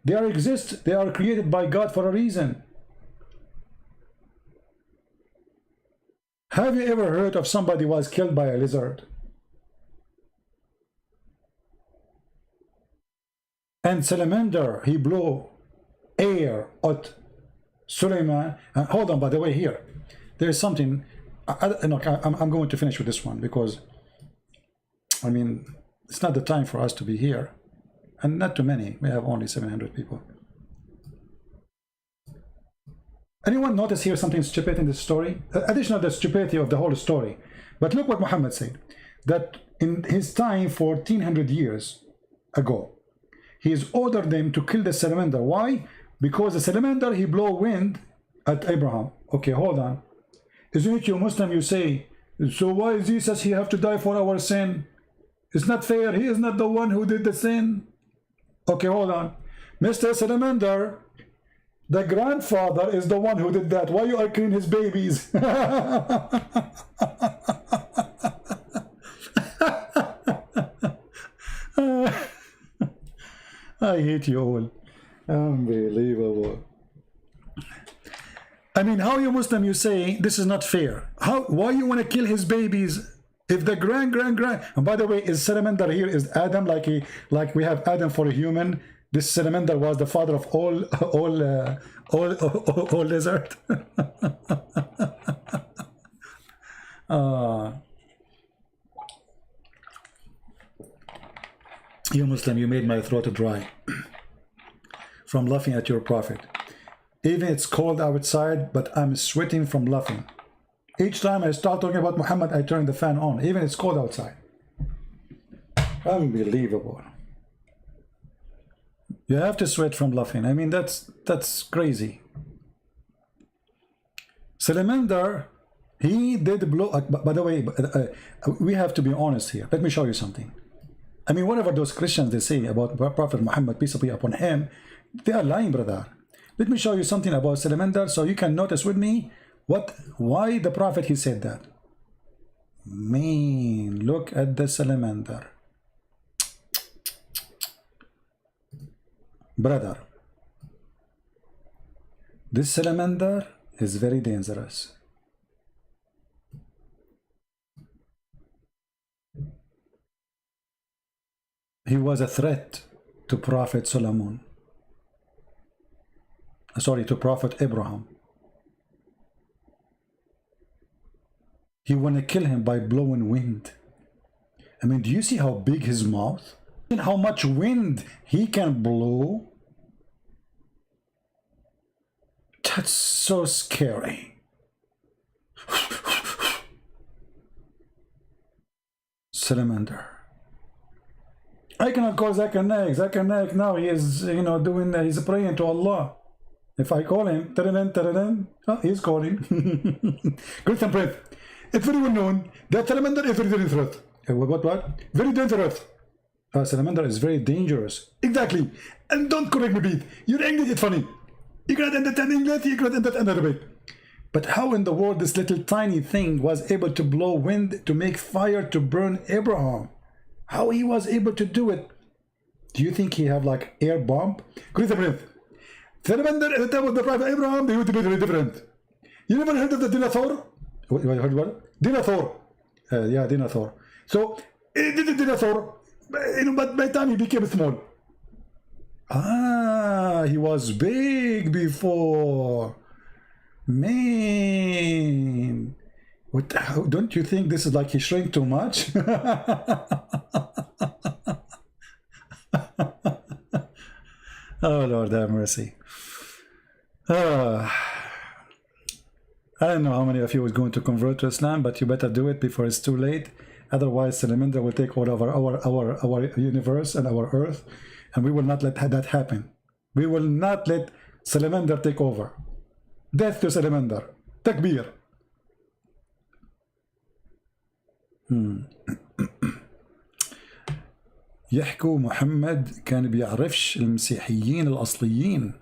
They are created by God for a reason. Have you ever heard of somebody was killed by a lizard? And salamander, he blew air at Sulaiman. And hold on, by the way, here, there's something. I'm going to finish with this one because, I mean, it's not the time for us to be here. And not too many. We have only 700 people. Anyone notice here something stupid in this story? Additional to the stupidity of the whole story. But look what Muhammad said. That in his time, 1400 years ago, he's ordered them to kill the salamander. Why? Because the salamander, he blow wind at Abraham. Okay, hold on. Isn't it you Muslim, you say, so why is Jesus, he have to die for our sin? It's not fair. He is not the one who did the sin. Okay, hold on. Mr. Salamander, the grandfather is the one who did that. Why you are killing his babies? I hate you all. Unbelievable. I mean, how you Muslim, you say this is not fair? Why you want to kill his babies if the grand and by the way, is salamander here is Adam, like we have Adam for a human? This salamander was the father of all lizard. You Muslim, you made my throat dry from laughing at your prophet. Even it's cold outside, but I'm sweating from laughing. Each time I start talking about Muhammad, I turn the fan on. Even it's cold outside. Unbelievable. You have to sweat from laughing. I mean, that's crazy. Salamander, he did blow. By the way, we have to be honest here. Let me show you something. I mean, whatever those Christians they say about Prophet Muhammad, peace be upon him, they are lying, brother. Let me show you something about salamander so you can notice with me why the prophet he said that. Man, look at the salamander. Brother, this salamander is very dangerous. He was a threat to Prophet Solomon. Sorry, to Prophet Abraham. He want to kill him by blowing wind. I mean, do you see how big his mouth? And how much wind he can blow? That's so scary. Salamander. I cannot call Zakir Naik. Zakir Naik now he is, he's praying to Allah. If I call him, oh, he's calling. ChristianPrince, it's very well known that salamander is very dangerous. What? Very dangerous. Salamander is very dangerous. Exactly. And don't correct me, Pete. Your English is funny. You cannot understand English, you cannot understand Arabic. But how in the world this little tiny thing was able to blow wind to make fire to burn Abraham? How he was able to do it? Do you think he have like air bomb? ChristianPrince, salamander at the time of the Prophet Abraham, they would be very different. You never heard of the dinosaur? What? Dinosaur. Yeah, dinosaur. So, the dinosaur, but by the time he became small. He was big before. Man. Don't you think this is like he shrank too much? Oh, Lord have mercy. I don't know how many of you is going to convert to Islam, but you better do it before it's too late. Otherwise, salamander will take over our universe and our earth, and we will not let that happen. We will not let salamander take over. Death to salamander. Takbir. يحكوا محمد كان بيعرفش المسيحيين الأصليين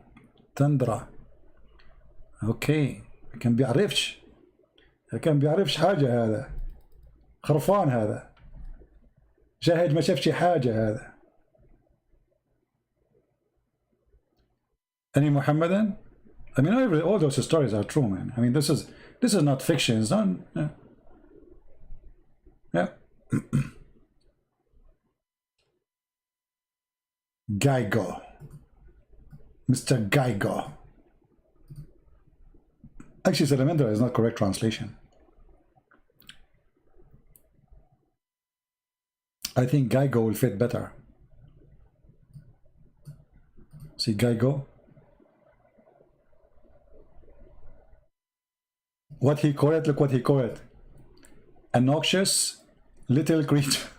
تندرة. اوكي كان بيعرفش حاجة. هذا خرفان، هذا شاهد ما شافش حاجة. هذا any Muhammadan? I mean, all those stories are true, man. I mean, this is not fiction. It's not. Yeah. Geigo. Mr. Geigo. Actually, salamander is not correct translation. I think Geigo will fit better. See Geigo? What he called it, look what he called it. A noxious little creature.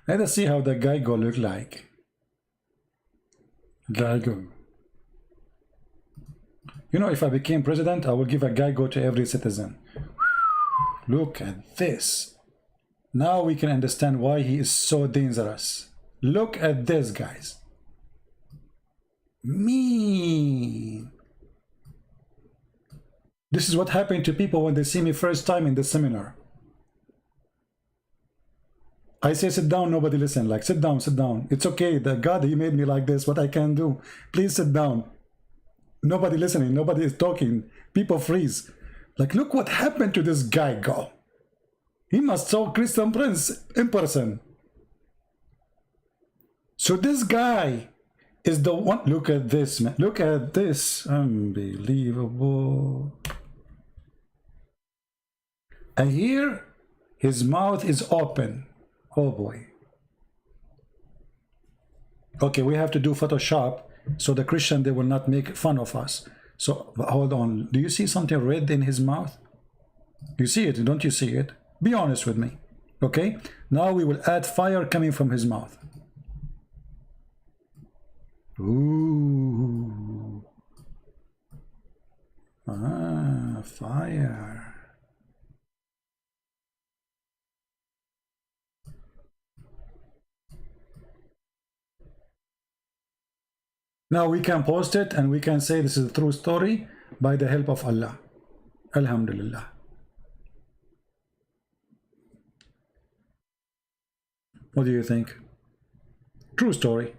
Let us see how the guy go look like. Guy go. You know, if I became president, I will give a guy go to every citizen. Look at this. Now we can understand why he is so dangerous. Look at this, guys. Mean. This is what happened to people when they see me first time in the seminar. I say sit down, nobody listen. Like sit down, sit down. It's okay. The God, he made me like this. What I can do? Please sit down. Nobody listening. Nobody is talking. People freeze. Like look what happened to this guy. Go. He must saw Christian Prince in person. So this guy is the one. Look at this, man. Look at this. Unbelievable. And here, his mouth is open. Oh boy. Okay, we have to do Photoshop so the Christian, they will not make fun of us. So hold on. Do you see something red in his mouth? You see it, don't you see it? Be honest with me. Okay, now we will add fire coming from his mouth. Ooh. Ah, fire. Now we can post it and we can say this is a true story by the help of Allah. Alhamdulillah. What do you think? True story.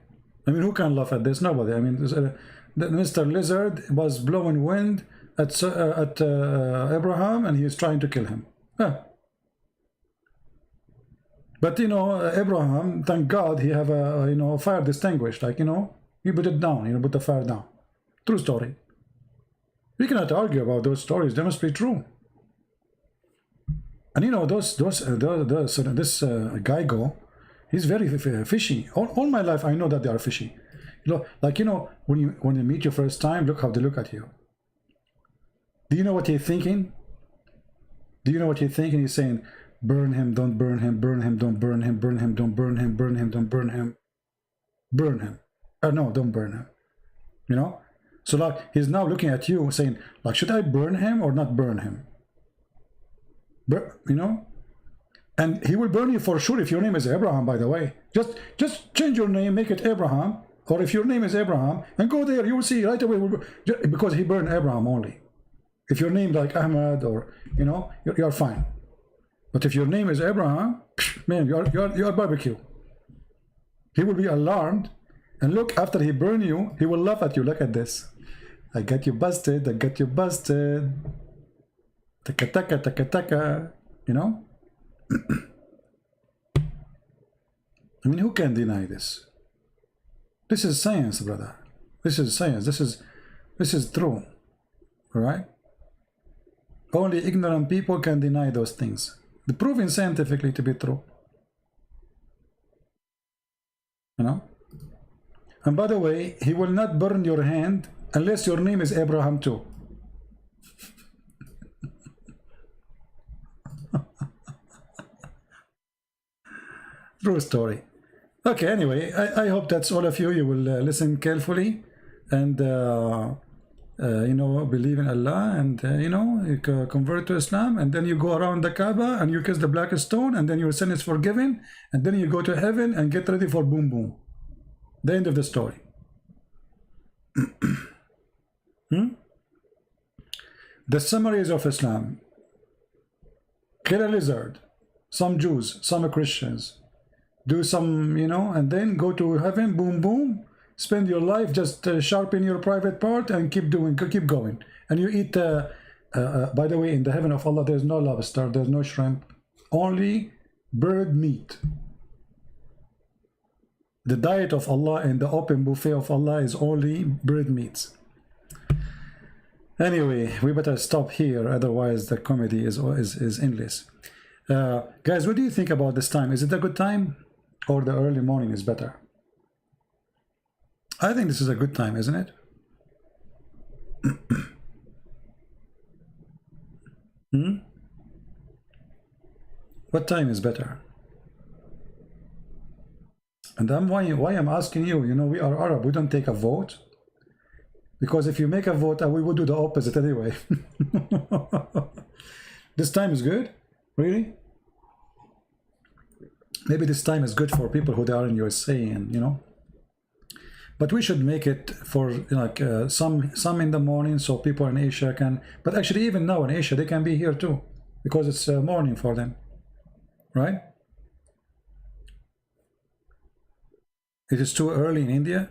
I mean, who can laugh at this? Nobody. I mean, Mr. Lizard was blowing wind at Abraham and he is trying to kill him. But you know, Abraham, thank God, he have a fire distinguished. Like he put it down. Put the fire down. True story. We cannot argue about those stories. They must be true. And this guy go. He's very fishy. All my life, I know that they are fishy. Like when they meet you first time, look how they look at you. Do you know what he's thinking? Do you know what he's thinking? He's saying, "Burn him, don't burn him. Burn him, don't burn him. Burn him, don't burn him. Burn him, don't burn him. Burn him. No, don't burn him." So like he's now looking at you, saying, like, should I burn him or not burn him? And he will burn you for sure if your name is Abraham, by the way. Just change your name, make it Abraham. Or if your name is Abraham, and go there, you will see right away. Because he burned Abraham only. If your name like Ahmad or, you're fine. But if your name is Abraham, man, you're barbecue. He will be alarmed. And look, after he burn you, he will laugh at you. Look at this. I got you busted. I got you busted. Taka taka taka taka. I mean, who can deny this? This is science, brother. This is science. This is true. All right? Only ignorant people can deny those things. They're proven scientifically to be true. And by the way, he will not burn your hand unless your name is Abraham too. True story. Okay, anyway, I hope that's all of you. You will listen carefully and, believe in Allah and, you convert to Islam, and then you go around the Kaaba and you kiss the black stone, and then your sin is forgiven, and then you go to heaven and get ready for boom boom. The end of the story. The summaries of Islam. Kill a lizard. Some Jews, some Christians. Do some, and then go to heaven, boom, boom. Spend your life, just sharpen your private part and keep going. And you eat, by the way, in the heaven of Allah, there's no lobster, there's no shrimp, only bird meat. The diet of Allah and the open buffet of Allah is only bird meats. Anyway, we better stop here, otherwise the comedy is endless. Guys, what do you think about this time? Is it a good time? Or the early morning is better? I think this is a good time, isn't it? What time is better? And why I'm asking you, you know, we are Arab, we don't take a vote. Because if you make a vote, we would do the opposite anyway. This time is good? Really? Maybe this time is good for people who are in USA, and you know. But we should make it for like some in the morning, so people in Asia can. But actually, even now in Asia, they can be here too, because it's morning for them, right? It is too early in India,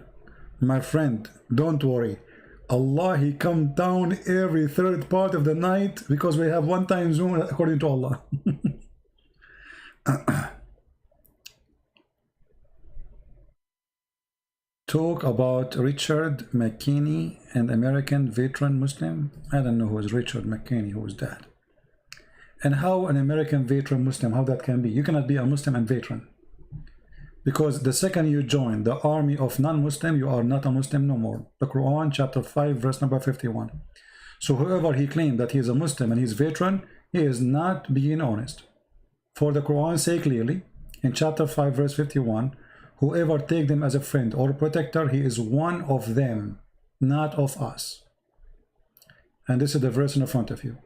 my friend. Don't worry. Allah, He come down every third part of the night because we have one time zone according to Allah. Talk about Richard McKinney, an American veteran Muslim. I don't know who is Richard McKinney, who is that? And how an American veteran Muslim, how that can be? You cannot be a Muslim and veteran. Because the second you join the army of non-Muslim, you are not a Muslim no more. The Quran, chapter 5, verse number 51. So whoever he claimed that he is a Muslim and he's veteran, he is not being honest. For the Quran say clearly, in chapter 5, verse 51, whoever take them as a friend or protector, he is one of them, not of us. And this is the verse in the front of you.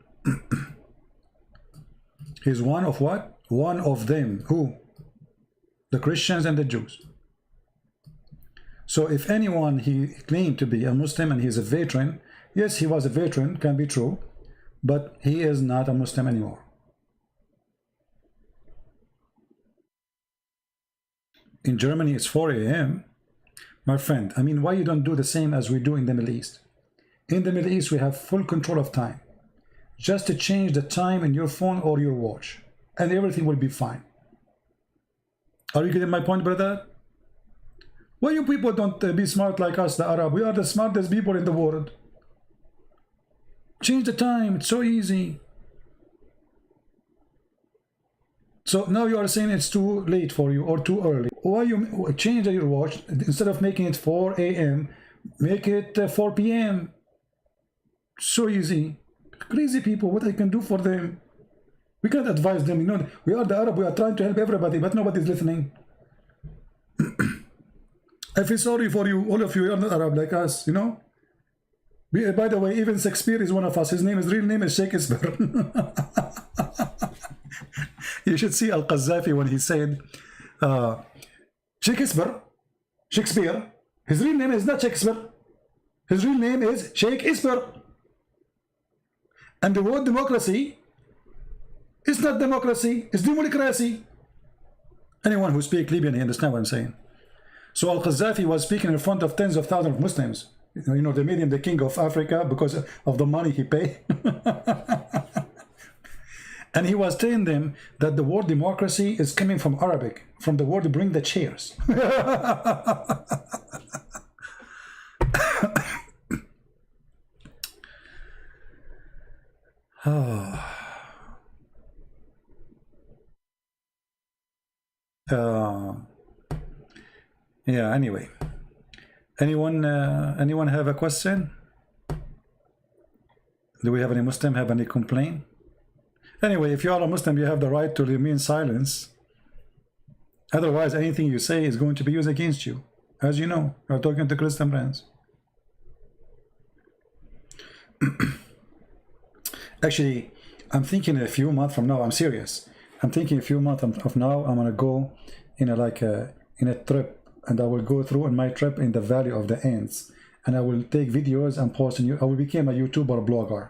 He's one of what? One of them. Who? The Christians and the Jews. So if anyone he claimed to be a Muslim and he's a veteran, yes, he was a veteran, can be true, but he is not a Muslim anymore. In Germany, it's 4 a.m. My friend, I mean, why you don't do the same as we do in the Middle East? In the Middle East, we have full control of time. Just to change the time in your phone or your watch, and everything will be fine. Are you getting my point, brother? Why you people don't be smart like us, the Arab? We are the smartest people in the world. Change the time, it's so easy. So now you are saying it's too late for you or too early. Why you change your watch? Instead of making it 4 a.m., make it 4 p.m. So easy. Crazy people, what I can do for them? We can't advise them, you know. We are the Arab, we are trying to help everybody, but nobody's listening. I feel sorry for you, all of you are not Arab like us, you know. By the way, even Shakespeare is one of us. His real name is Shakespeare. You should see Al-Qaddafi when he said, Shakespeare, his real name is not Shakespeare. His real name is Shakespeare. And the word democracy, it's not democracy, it's democracy. Anyone who speaks Libyan, he understand what I'm saying. So Al-Qaddafi was speaking in front of tens of thousands of Muslims. You know, they made him the king of Africa because of the money he paid. And he was telling them that the word democracy is coming from Arabic, from the word bring the chairs. Yeah, anyway. Anyone have a question? Do we have any Muslim have any complaint? Anyway, if you are a Muslim, you have the right to remain silent. Otherwise, anything you say is going to be used against you. As you know, you're talking to Christian friends. Actually, I'm thinking a few months from now, I'm serious. I'm thinking a few months of now, I'm gonna go in a trip, and I will go through on my trip in the Valley of the Ants, and I will take videos and post on you. I will become a YouTuber blogger.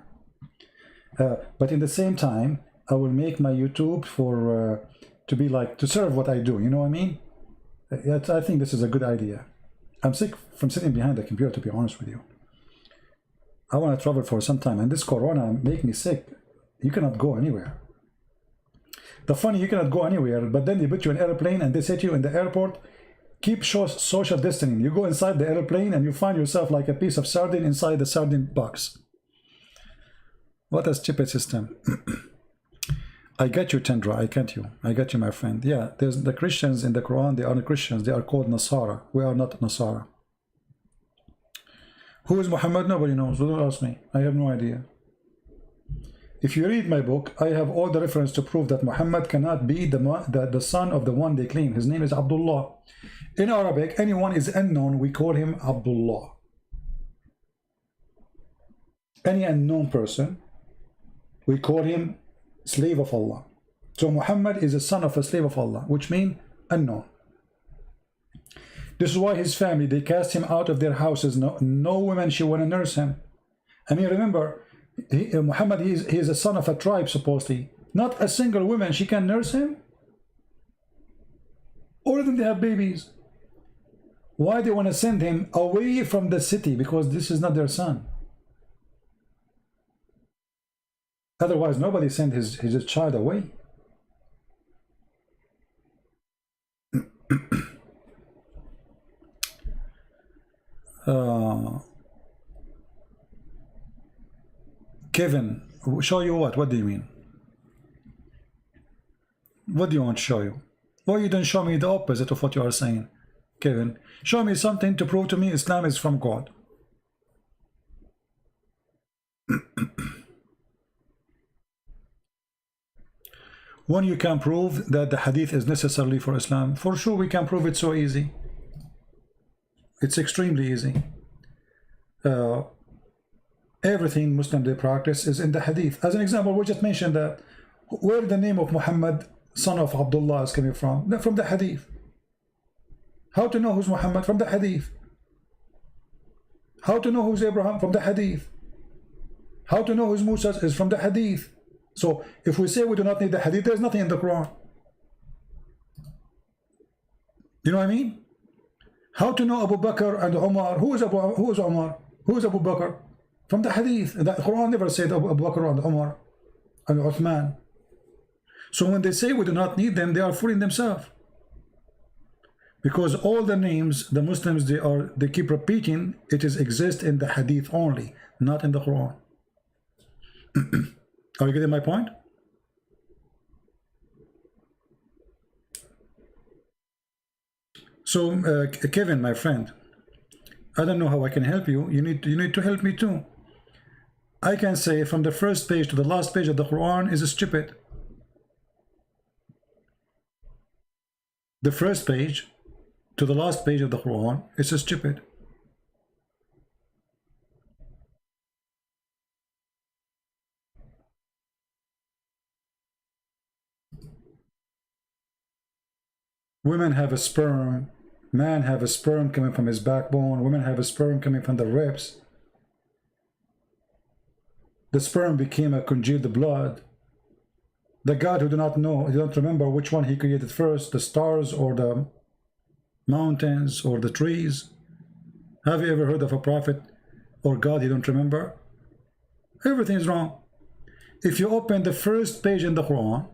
But in the same time, I will make my YouTube for to be like to serve what I do. You know what I mean? I think this is a good idea. I'm sick from sitting behind the computer, to be honest with you. I want to travel for some time, and this Corona make me sick. You cannot go anywhere. The funny, you cannot go anywhere, but then they put you in an airplane and they set you in the airport. Keep social distancing. You go inside the airplane and you find yourself like a piece of sardine inside the sardine box. What a stupid system. I get you, Tendra. I get you. I get you, my friend. Yeah, there's the Christians in the Quran. They are not Christians. They are called Nasara. We are not Nasara. Who is Muhammad? Nobody knows. Don't ask me. I have no idea. If you read my book, I have all the reference to prove that Muhammad cannot be the son of the one they claim. His name is Abdullah. In Arabic, anyone is unknown, we call him Abdullah. Any unknown person, we call him slave of Allah. So Muhammad is a son of a slave of Allah, which means unknown. This is why his family, they cast him out of their houses. No woman should want to nurse him. I mean, remember, Muhammad, he is a son of a tribe, supposedly. Not a single woman, she can nurse him. All of them, they have babies. Why they want to send him away from the city? Because this is not their son. Otherwise, nobody sent his child away. Kevin, show you what? What do you mean? What do you want to show you? Why you don't show me the opposite of what you are saying, Kevin? Show me something to prove to me Islam is from God. When you can prove that the hadith is necessarily for Islam, for sure we can prove it so easy. It's extremely easy. Everything Muslim they practice is in the hadith. As an example, we just mentioned that where the name of Muhammad, son of Abdullah, is coming from? From the hadith. How to know who's Muhammad? From the hadith. How to know who's Abraham? From the hadith. How to know who's Musa? Is from the hadith. So if we say we do not need the hadith, there's nothing in the Quran. You know what I mean? How to know Abu Bakr and Umar? Who is Umar? Who is Abu Bakr? From the hadith. The Quran never said Abu Bakr and Umar and Uthman. So when they say we do not need them, they are fooling themselves. Because all the names the Muslims they keep repeating, it is exist in the hadith only, not in the Quran. Are you getting my point? So Kevin, my friend, I don't know how I can help you. You need to help me too. I can say from the first page to the last page of the Quran is stupid. The first page to the last page of the Quran is stupid. Women have a sperm, man have a sperm coming from his backbone, women have a sperm coming from the ribs. The sperm became a congealed blood. The God who do not know, you don't remember which one he created first, the stars or the mountains or the trees. Have you ever heard of a prophet or God you don't remember? Everything is wrong. If you open the first page in the Quran,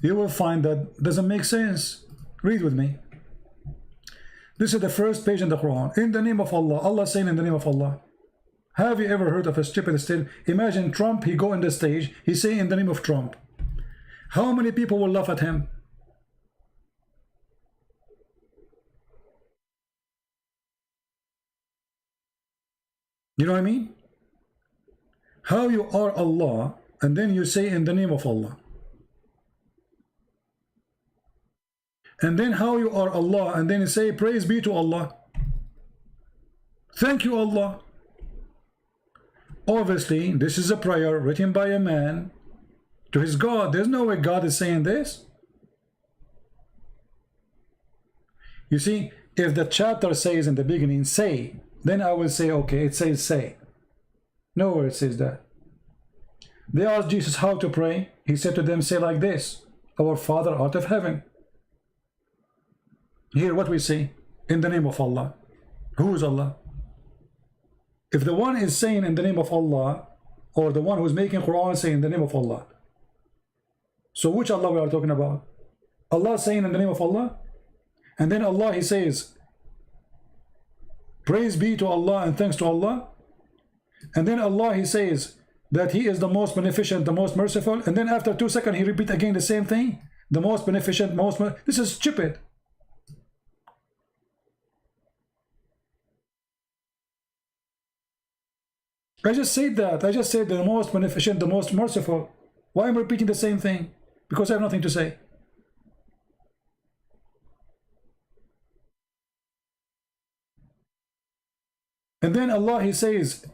you will find that doesn't make sense. Read with me. This is the first page in the Quran. In the name of Allah. Allah saying in the name of Allah. Have you ever heard of a stupid still? Imagine Trump, he go on the stage, he say in the name of Trump. How many people will laugh at him? You know what I mean? How you are Allah and then you say in the name of Allah. And then how you are Allah and then you say praise be to Allah. Thank you Allah. Obviously this is a prayer written by a man to his God. There's no way God is saying this. You see, if the chapter says in the beginning say, then I will say okay, it says say. Nowhere it says that. They asked Jesus how to pray. He said to them, say like this, our Father art of heaven. Here what we say, in the name of Allah. Who is Allah? If the one is saying in the name of Allah, or the one who is making Quran saying in the name of Allah, so which Allah we are talking about? Allah saying in the name of Allah, and then Allah he says praise be to Allah and thanks to Allah, and then Allah he says that he is the most beneficent, the most merciful, and then after 2 seconds he repeat again the same thing, the most beneficent, this is stupid. I just said that. I just said the most beneficent, the most merciful. Why am I repeating the same thing? Because I have nothing to say. And then Allah, He says,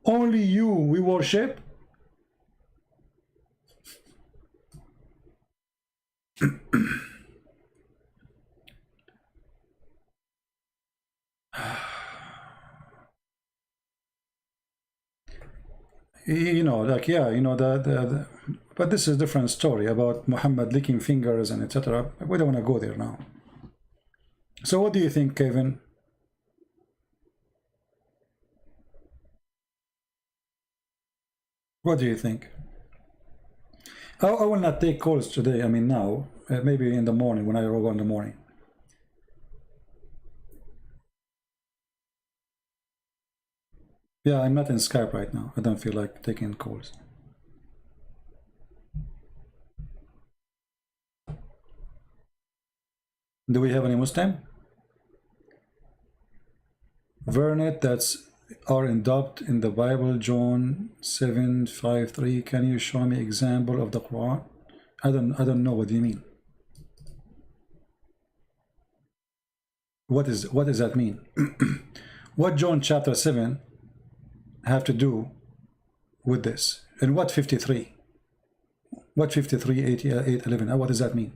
only you we worship. You know, like, yeah, you know, but this is a different story about Muhammad licking fingers and etc. We don't want to go there now. So what do you think, Kevin? What do you think? I will not take calls today. I mean now, maybe in the morning when I go in the morning. Yeah, I'm not in Skype right now. I don't feel like taking calls. Do we have any Muslim? Vernet, that's are adopted in the Bible, John 7:5-3. Can you show me example of the Quran? I don't know what you mean. What does that mean? What John chapter 7 have to do with this? And what 53? What 53, 8, 11? What does that mean?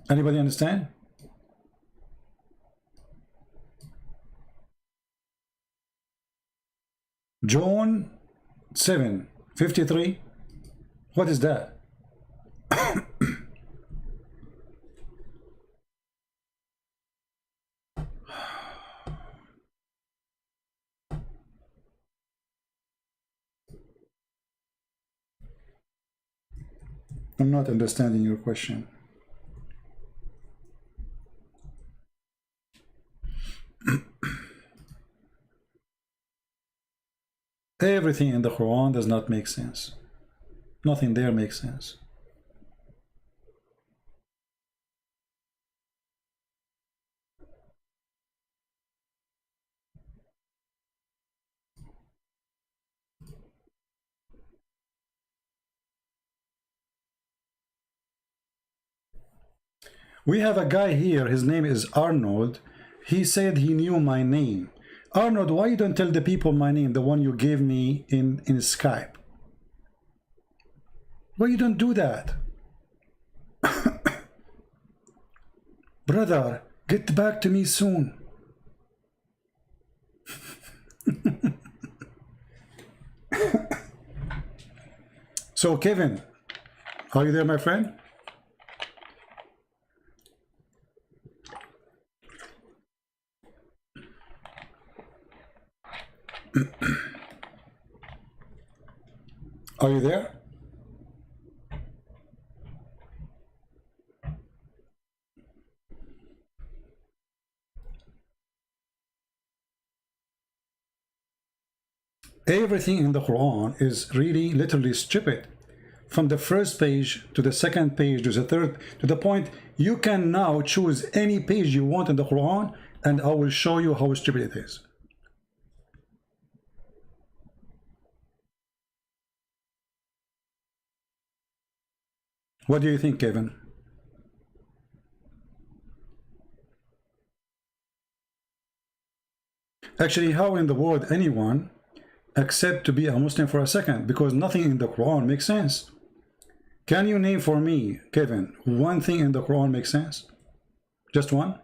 Anybody understand? John 7:53. What is that? I'm not understanding your question. Everything in the Quran does not make sense. Nothing there makes sense. We have a guy here, his name is Arnold. He said he knew my name. Arnold, why you don't tell the people my name, the one you gave me in Skype? Why you don't do that? Brother, get back to me soon. So Kevin, are you there, my friend? Are you there? Everything in the Quran is really literally stupid. From the first page to the second page to the third, to the point you can now choose any page you want in the Quran, and I will show you how stupid it is. What do you think, Kevin? Actually, how in the world anyone accept to be a Muslim for a second? Because nothing in the Quran makes sense. Can you name for me, Kevin, one thing in the Quran makes sense? Just one?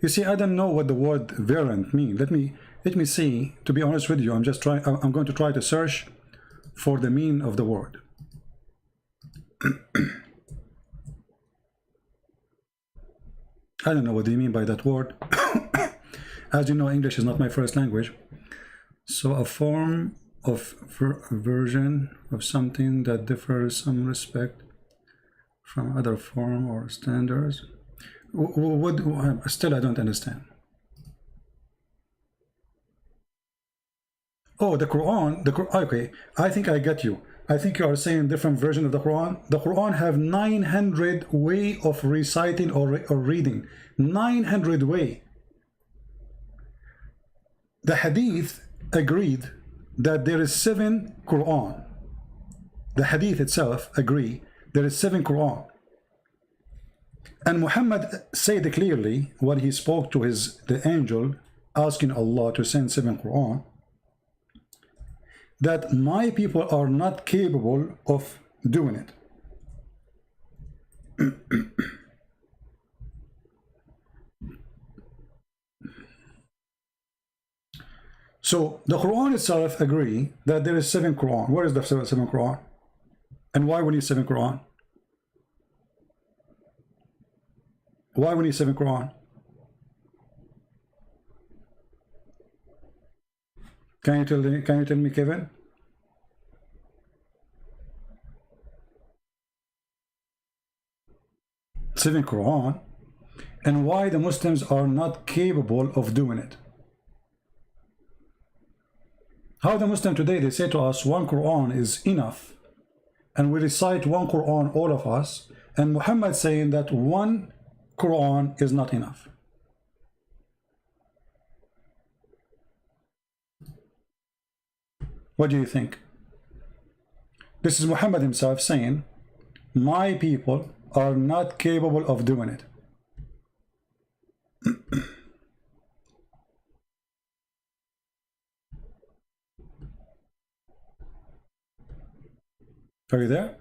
You see, I don't know what the word variant means. Let me see. To be honest with you, I'm going to try to search for the meaning of the word. I don't know what they mean by that word. As you know, English is not my first language. So a form of version of something that differs some respect from other form or standards. Still I don't understand. Oh, the Quran, okay, I think I get you. I think you are saying different version of the Quran. The Quran have 900 way of reciting or reading. 900 way. The Hadith agreed that there is 7 Quran. The Hadith itself agree there is 7 Quran. And Muhammad said clearly when he spoke to the angel asking Allah to send 7 Quran, that my people are not capable of doing it. So the Quran itself agree that there is 7 Quran. Where is the 7 Quran? And why we need 7 Quran? Why we need 7 Quran? Can you tell me, Kevin? Seven Quran, and why the Muslims are not capable of doing it. How the Muslim today, they say to us 1 Quran is enough, and we recite 1 Quran, all of us, and Muhammad saying that 1 Quran is not enough. What do you think? This is Muhammad himself saying, my people are not capable of doing it. Are you there?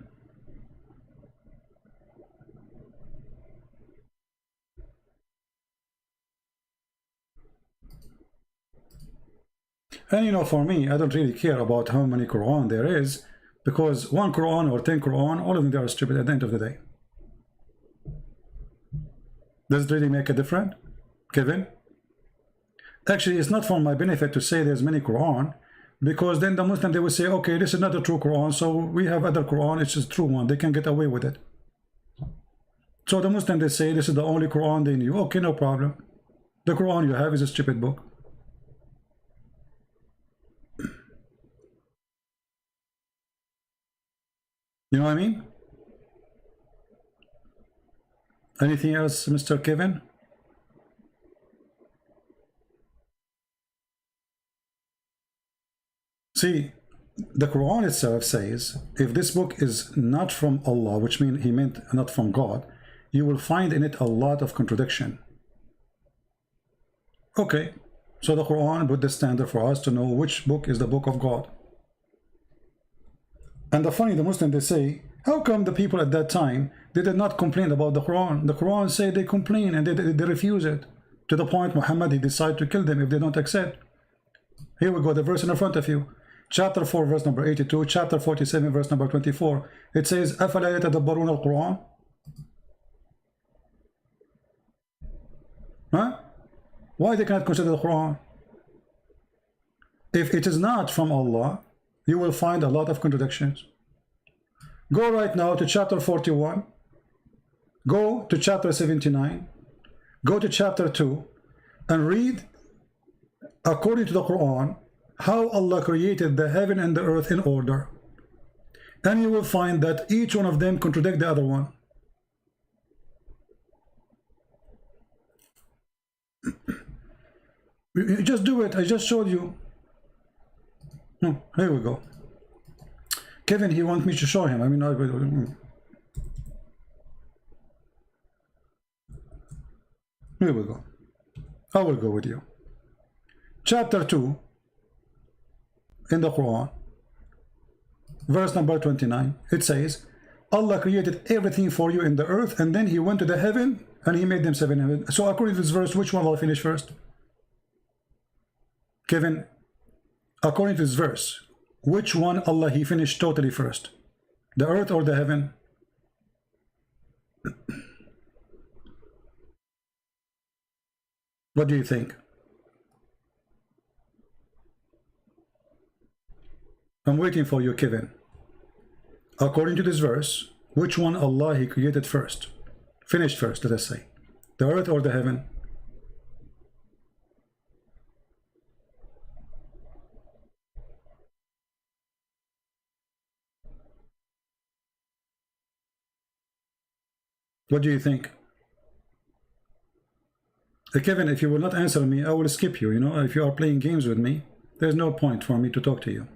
And you know, for me, I don't really care about how many Quran there is, because 1 Quran or 10 Quran, all of them, they are stupid at the end of the day. Does it really make a difference, Kevin? Actually, it's not for my benefit to say there's many Quran, because then the Muslim, they will say, okay, this is not a true Quran, so we have other Quran, it's a true one, they can get away with it. So the Muslim, they say this is the only Quran they knew. Okay, no problem. The Quran you have is a stupid book. You know what I mean? Anything else, Mr. Kevin? See, the Quran itself says, if this book is not from Allah, which means he meant not from God, you will find in it a lot of contradiction. Okay, so the Quran put the standard for us to know which book is the book of God. And the funny, the Muslim, they say, how come the people at that time, they did not complain about the Quran? The Quran say they complain and they refuse it. To the point Muhammad, he decided to kill them if they don't accept. Here we go, the verse in front of you. Chapter 4, verse number 82, chapter 47, verse number 24. It says, أَفَلَا يَتَدَبَّرُونَ الْقُرْآنَ. Huh? Why they cannot consider the Quran? If it is not from Allah, you will find a lot of contradictions. Go right now to chapter 41. Go to chapter 79. Go to chapter 2 and read, according to the Quran, how Allah created the heaven and the earth in order. And you will find that each one of them contradict the other one. You just do it. I just showed you. Here we go. Kevin, he wants me to show him. I mean, here we go. I will go with you. Chapter 2 in the Quran, verse number 29. It says, Allah created everything for you in the earth, and then he went to the heaven and he made them 7 heaven. So according to this verse, which one will finish first? Kevin, according to this verse, which one Allah he finished totally first? The earth or the heaven? What do you think? I'm waiting for you, Kevin. According to this verse, which one Allah he created first? Finished first, let us say. The earth or the heaven? What do you think? Kevin, if you will not answer me, I will skip you. You know, if you are playing games with me, there's no point for me to talk to you.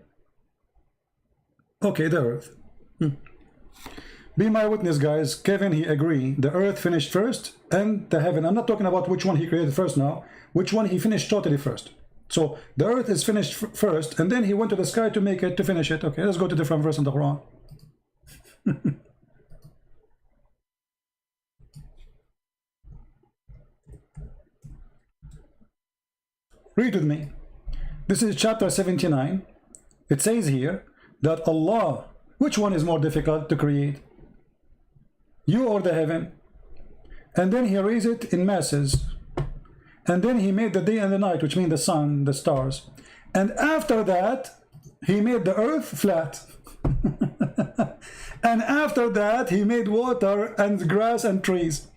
Okay, the earth. Be my witness, guys. Kevin, he agreed. The earth finished first, and the heaven. I'm not talking about which one he created first now. Which one he finished totally first. So the earth is finished first, and then he went to the sky to make it, to finish it. Okay, let's go to different verse in the Quran. Read with me. This is chapter 79. It says here that Allah, which one is more difficult to create? You or the heaven? And then he raised it in masses. And then he made the day and the night, which mean the sun, the stars. And after that, he made the earth flat. And after that, he made water and grass and trees.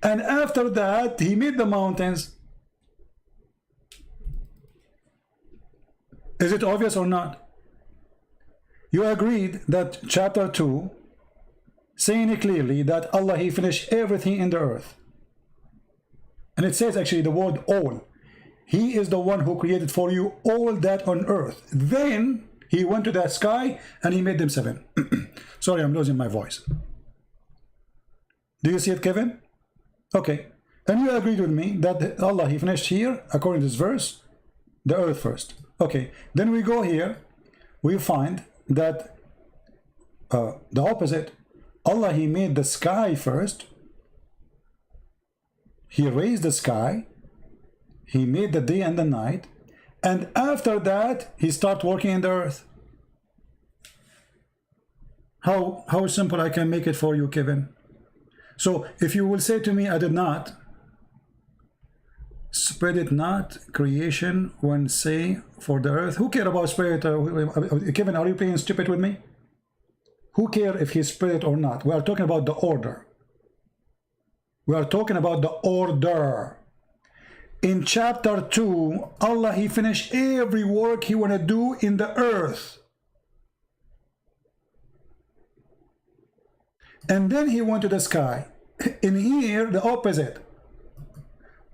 And after that, he made the mountains. Is it obvious or not? You agreed that chapter 2, saying it clearly that Allah, he finished everything in the earth. And it says actually the word all. He is the one who created for you all that on earth. Then he went to that sky and he made them 7. Sorry, I'm losing my voice. Do you see it, Kevin? Okay. And you agreed with me that Allah, he finished here, according to this verse, the earth first. Okay. Then we go here. We find that the opposite. Allah, he made the sky first. He raised the sky. He made the day and the night. And after that, he started working in the earth. How simple I can make it for you, Kevin. So if you will say to me, I did not, spread it not creation when say for the earth. Who care about spread it? Kevin, are you playing stupid with me? Who care if he spread it or not? We are talking about the order. We are talking about the order. In chapter 2, Allah, he finished every work he want to do in the earth. And then he went to the sky. In here, the opposite.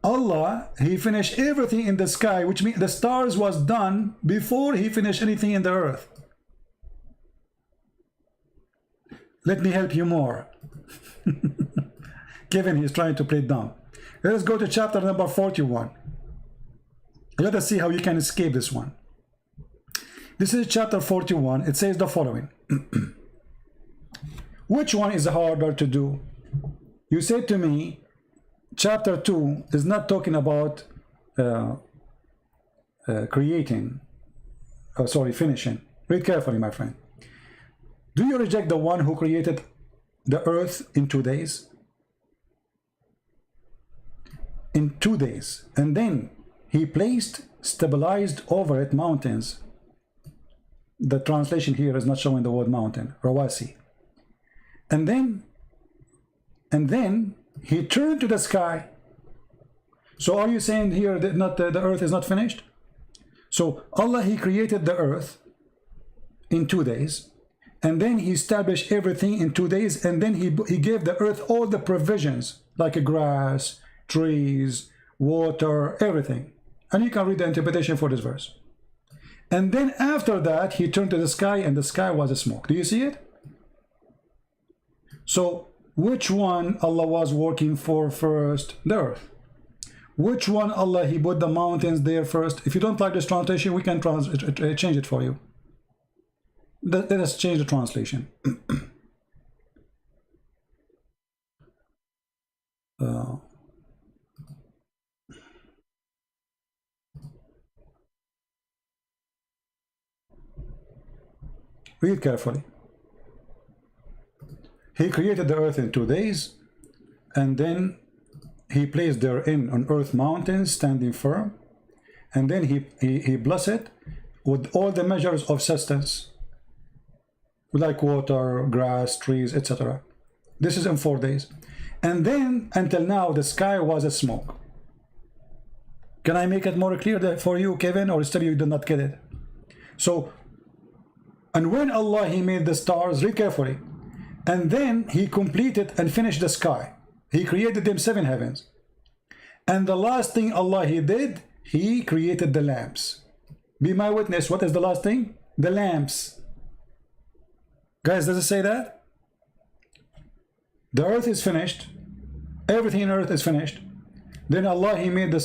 Allah, he finished everything in the sky, which means the stars was done before he finished anything in the earth. Let me help you more. Kevin, he's trying to play dumb. Let us go to chapter number 41. Let us see how you can escape this one. This is chapter 41. It says the following. Which one is harder to do? You said to me, chapter 2 is not talking about finishing. Read carefully, my friend. Do you reject the one who created the earth in 2 days? In 2 days. And then he stabilized over it mountains. The translation here is not showing the word mountain, Rawasi. And then he turned to the sky. So are you saying here that the earth is not finished? So Allah, he created the earth in 2 days. And then he established everything in 2 days. And then he gave the earth all the provisions, like a grass, trees, water, everything. And you can read the interpretation for this verse. And then after that, he turned to the sky, and the sky was a smoke. Do you see it? So which one Allah was working for first? The earth. Which one Allah, he put the mountains there first? If you don't like this translation, we can change it for you. Let us change the translation. Read carefully. He created the earth in 2 days, and then he placed therein on earth mountains standing firm, and then he blessed it with all the measures of sustenance, like water, grass, trees, etc. This is in 4 days. And then until now the sky was a smoke. Can I make it more clear for you, Kevin, or still you did not get it? So, and when Allah, he made the stars, read carefully, and then he completed and finished the sky. He created them 7 heavens. And the last thing Allah He did, He created the lamps. Be my witness. What is the last thing? The lamps. Guys, does it say that? The earth is finished. Everything on earth is finished. Then Allah He made the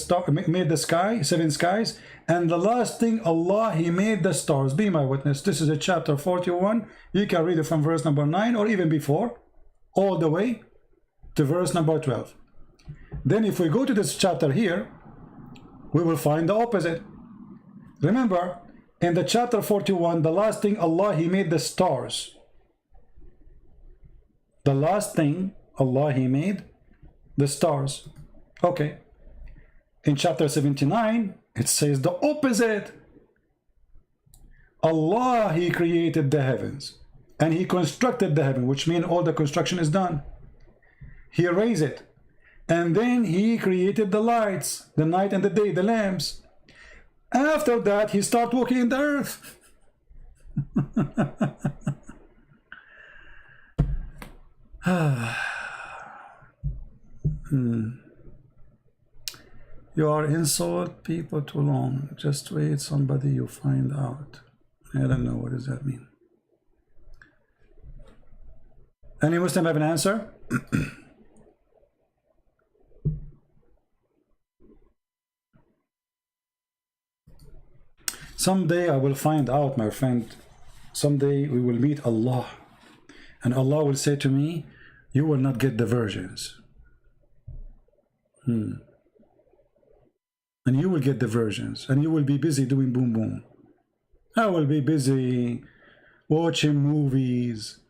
sky, 7 skies. And the last thing, Allah He made the stars. Be my witness. This is a chapter 41. You can read it from verse number 9 or even before, all the way to verse number 12. Then if we go to this chapter here, we will find the opposite. Remember, in the chapter 41, the last thing, Allah He made the stars. The last thing, Allah He made the stars. Okay. In chapter 79, it says the opposite. Allah He created the heavens and He constructed the heaven, which means all the construction is done. He raised it. And then He created the lights, the night and the day, the lamps. After that, He started walking in the earth. You are insult people too long. Just wait, somebody you find out. I don't know, what does that mean? Any Muslim have an answer? Someday I will find out, my friend. Someday we will meet Allah. And Allah will say to me, you will not get the virgins. And you will get the virgins. And you will be busy doing boom boom. I will be busy watching movies,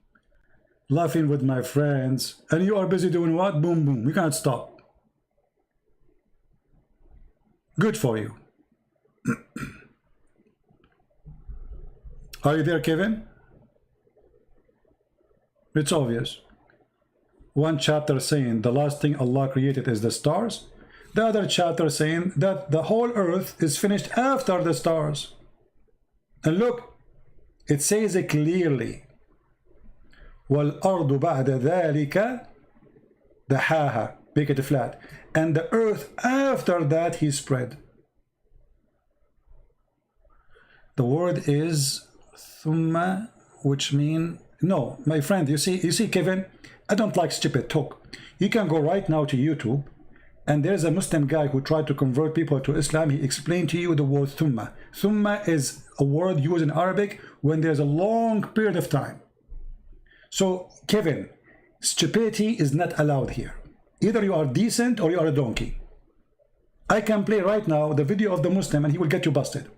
laughing with my friends. And you are busy doing what? Boom boom. You can't stop. Good for you. Are you there, Kevin? It's obvious. One chapter saying the last thing Allah created is the stars. The other chapter saying that the whole earth is finished after the stars. And look, it says it clearly. وَالْأَرْضُ بَعْدَ ذَلِكَ دَحَاهَا. Make it flat. And the earth after that He spread. The word is thumma, which mean no, my friend. You see, Kevin, I don't like stupid talk. You can go right now to YouTube, and there's a Muslim guy who tried to convert people to Islam. He explained to you the word thumma. Thumma is a word used in Arabic when there's a long period of time. So, Kevin, stupidity is not allowed here. Either you are decent or you are a donkey. I can play right now the video of the Muslim and he will get you busted.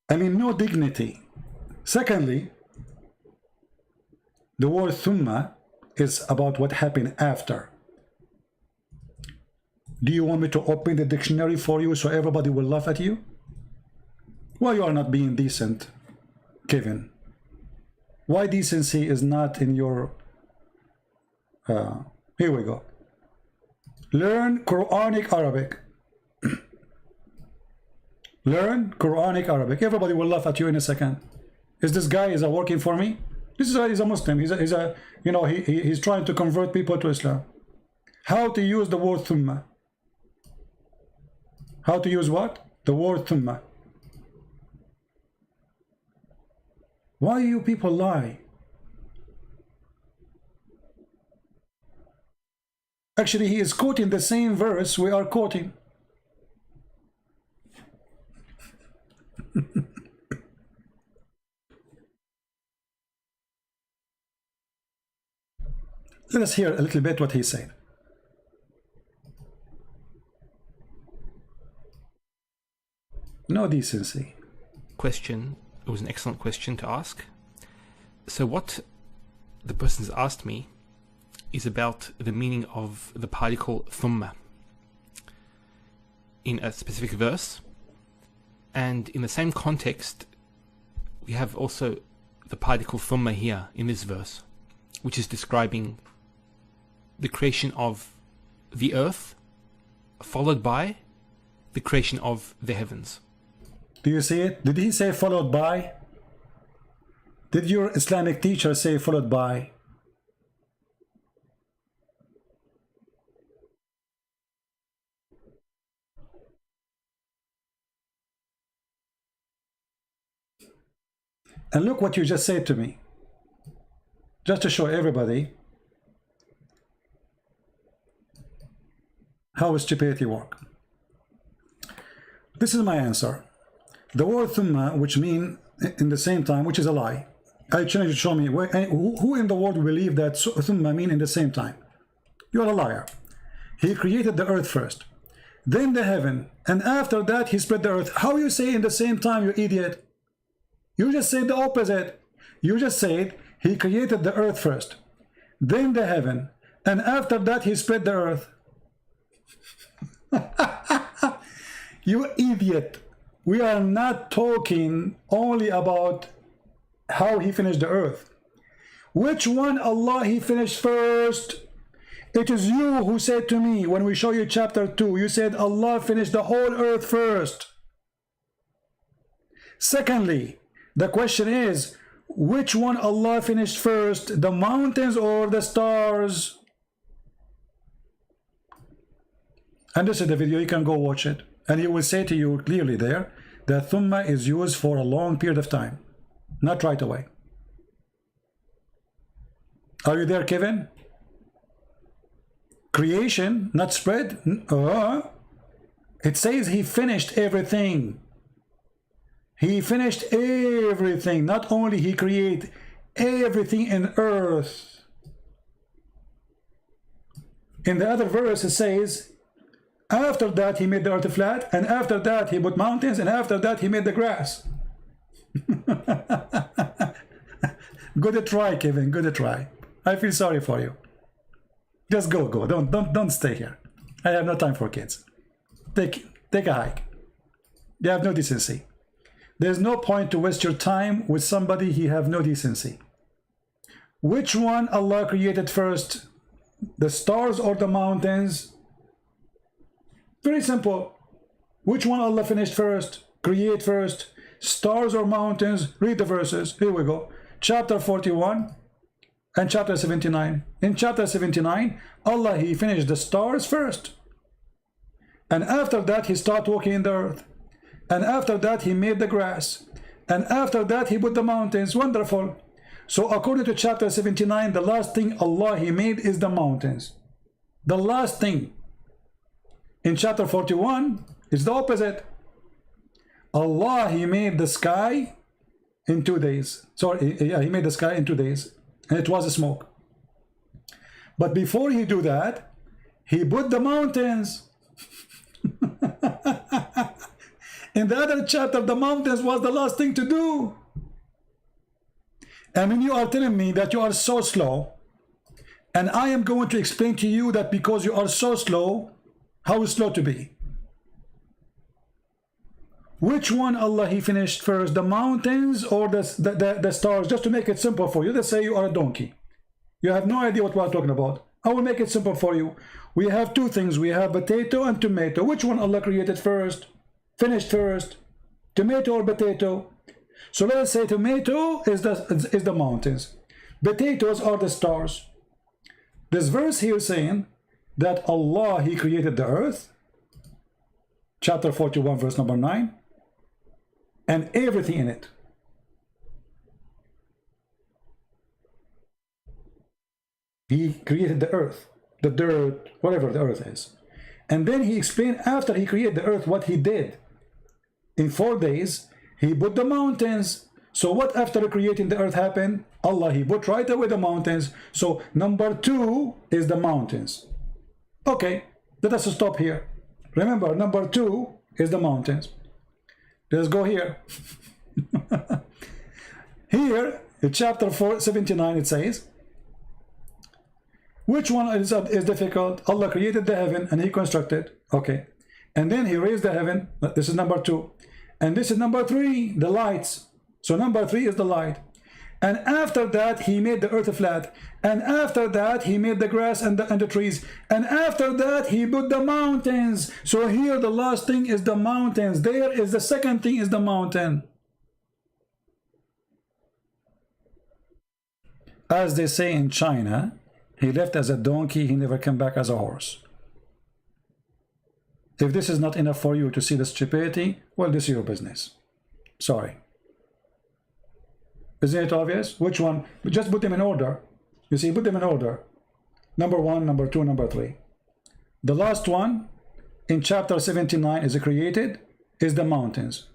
I mean, no dignity. Secondly, the word thumma is about what happened after. Do you want me to open the dictionary for you so everybody will laugh at you? Why you are not being decent, Kevin? Why decency is not in your... here we go. Learn Quranic Arabic. Learn Quranic Arabic. Everybody will laugh at you in a second. Is this guy working for me? This guy is a Muslim. He's trying to convert people to Islam. How to use the word thumma? How to use what? The word thumma. Why you people lie? Actually, he is quoting the same verse we are quoting. Let us hear a little bit what he said. No decency. Question. It was an excellent question to ask. So what the person has asked me is about the meaning of the particle thumma in a specific verse. And in the same context, we have also the particle thumma here in this verse, which is describing the creation of the earth followed by the creation of the heavens. Do you see it? Did he say followed by? Did your Islamic teacher say followed by? And look what you just said to me. Just to show everybody how stupidity works. This is my answer. The word thumma, which mean in the same time, which is a lie. I challenge you to show me who in the world will believe that thumma mean in the same time. You are a liar. He created the earth first, then the heaven, and after that he spread the earth. How you say in the same time, you idiot? You just said the opposite. You just said he created the earth first, then the heaven, and after that he spread the earth. You idiot. We are not talking only about how he finished the earth. Which one Allah he finished first? It is you who said to me when we show you chapter 2, you said Allah finished the whole earth first. Secondly, the question is, which one Allah finished first, the mountains or the stars? And this is the video, you can go watch it. And he will say to you clearly there that thumma is used for a long period of time, not right away. Are you there, Kevin? Creation, not spread. It says he finished everything. He finished everything. Not only he created everything in earth. In the other verse it says, after that he made the earth flat, and after that he put mountains, and after that he made the grass. Good try, Kevin, good try. I feel sorry for you. Just go. Don't stay here. I have no time for kids. Take a hike. You have no decency. There's no point to waste your time with somebody he have no decency. Which one Allah created first? The stars or the mountains? Very simple. Which one Allah finished first? Create first? Stars or mountains? Read the verses. Here we go. Chapter 41 and chapter 79. In chapter 79, Allah he finished the stars first. And after that he started walking in the earth. And after that he made the grass. And after that he put the mountains. Wonderful. So according to chapter 79, the last thing Allah he made is the mountains. The last thing. In chapter 41, it's the opposite. Allah he made the sky in 2 days. Sorry, yeah, he made the sky in 2 days. And it was a smoke. But before he do that, he put the mountains. In the other chapter, the mountains was the last thing to do. And when you are telling me that you are so slow, and I am going to explain to you that because you are so slow, how slow to be. Which one Allah he finished first, the mountains or the stars? Just to make it simple for you, let's say you are a donkey. You have no idea what we are talking about. I will make it simple for you. We have two things. We have potato and tomato. Which one Allah created first? Finished first? Tomato or potato? So let's say tomato is the mountains. Potatoes are the stars. This verse here saying that Allah he created the earth, chapter 41 verse number 9, and everything in it. He created the earth, the dirt, whatever the earth is. And then he explained after he created the earth what he did. In 4 days, he put the mountains. So what after creating the earth happened? Allah, he put right away the mountains. So number 2 is the mountains. Okay, let us stop here. Remember, number 2 is the mountains. Let's go here. Here, in chapter 79, it says, which one is difficult? Allah created the heaven and he constructed. Okay. And then he raised the heaven. This is number 2. And this is number 3, the lights. So number 3 is the light. and after that he made the earth flat, and after that he made the grass and the trees, and after that he put the mountains. So here the last thing is the mountains, there is the second thing is the mountain. As they say in China, he left as a donkey, he never came back as a horse. If this is not enough for you to see the stupidity, well, this is your business. Sorry. Isn't it obvious? Which one? Just put them in order. You see, put them in order. Number 1, number 2, number 3. The last one in chapter 79 is created, is the mountains.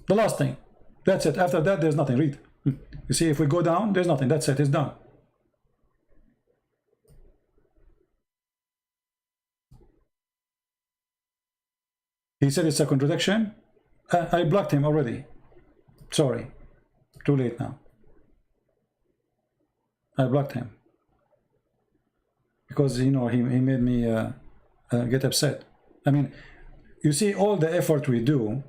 The last thing. That's it. After that, there's nothing. Read. You see, if we go down, there's nothing. That's it. It's done. He said it's a contradiction. I blocked him already. Sorry. Too late now. I blocked him. Because, you know, he made me get upset. I mean, you see, all the effort we do,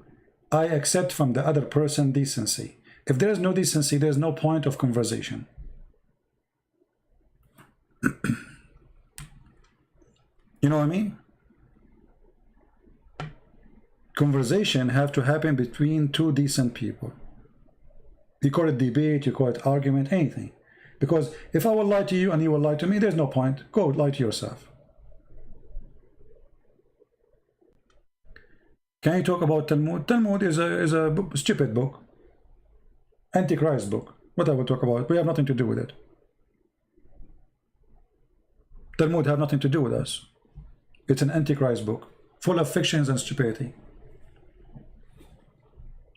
I accept from the other person decency. If there is no decency, there's no point of conversation. You know what I mean? Conversation have to happen between two decent people. You call it debate, you call it argument, anything. Because if I will lie to you and you will lie to me, there's no point. Go lie to yourself. Can you talk about Talmud? Talmud is a stupid book. Antichrist book. What I will talk about? We have nothing to do with it. Talmud have nothing to do with us. It's an Antichrist book, full of fictions and stupidity.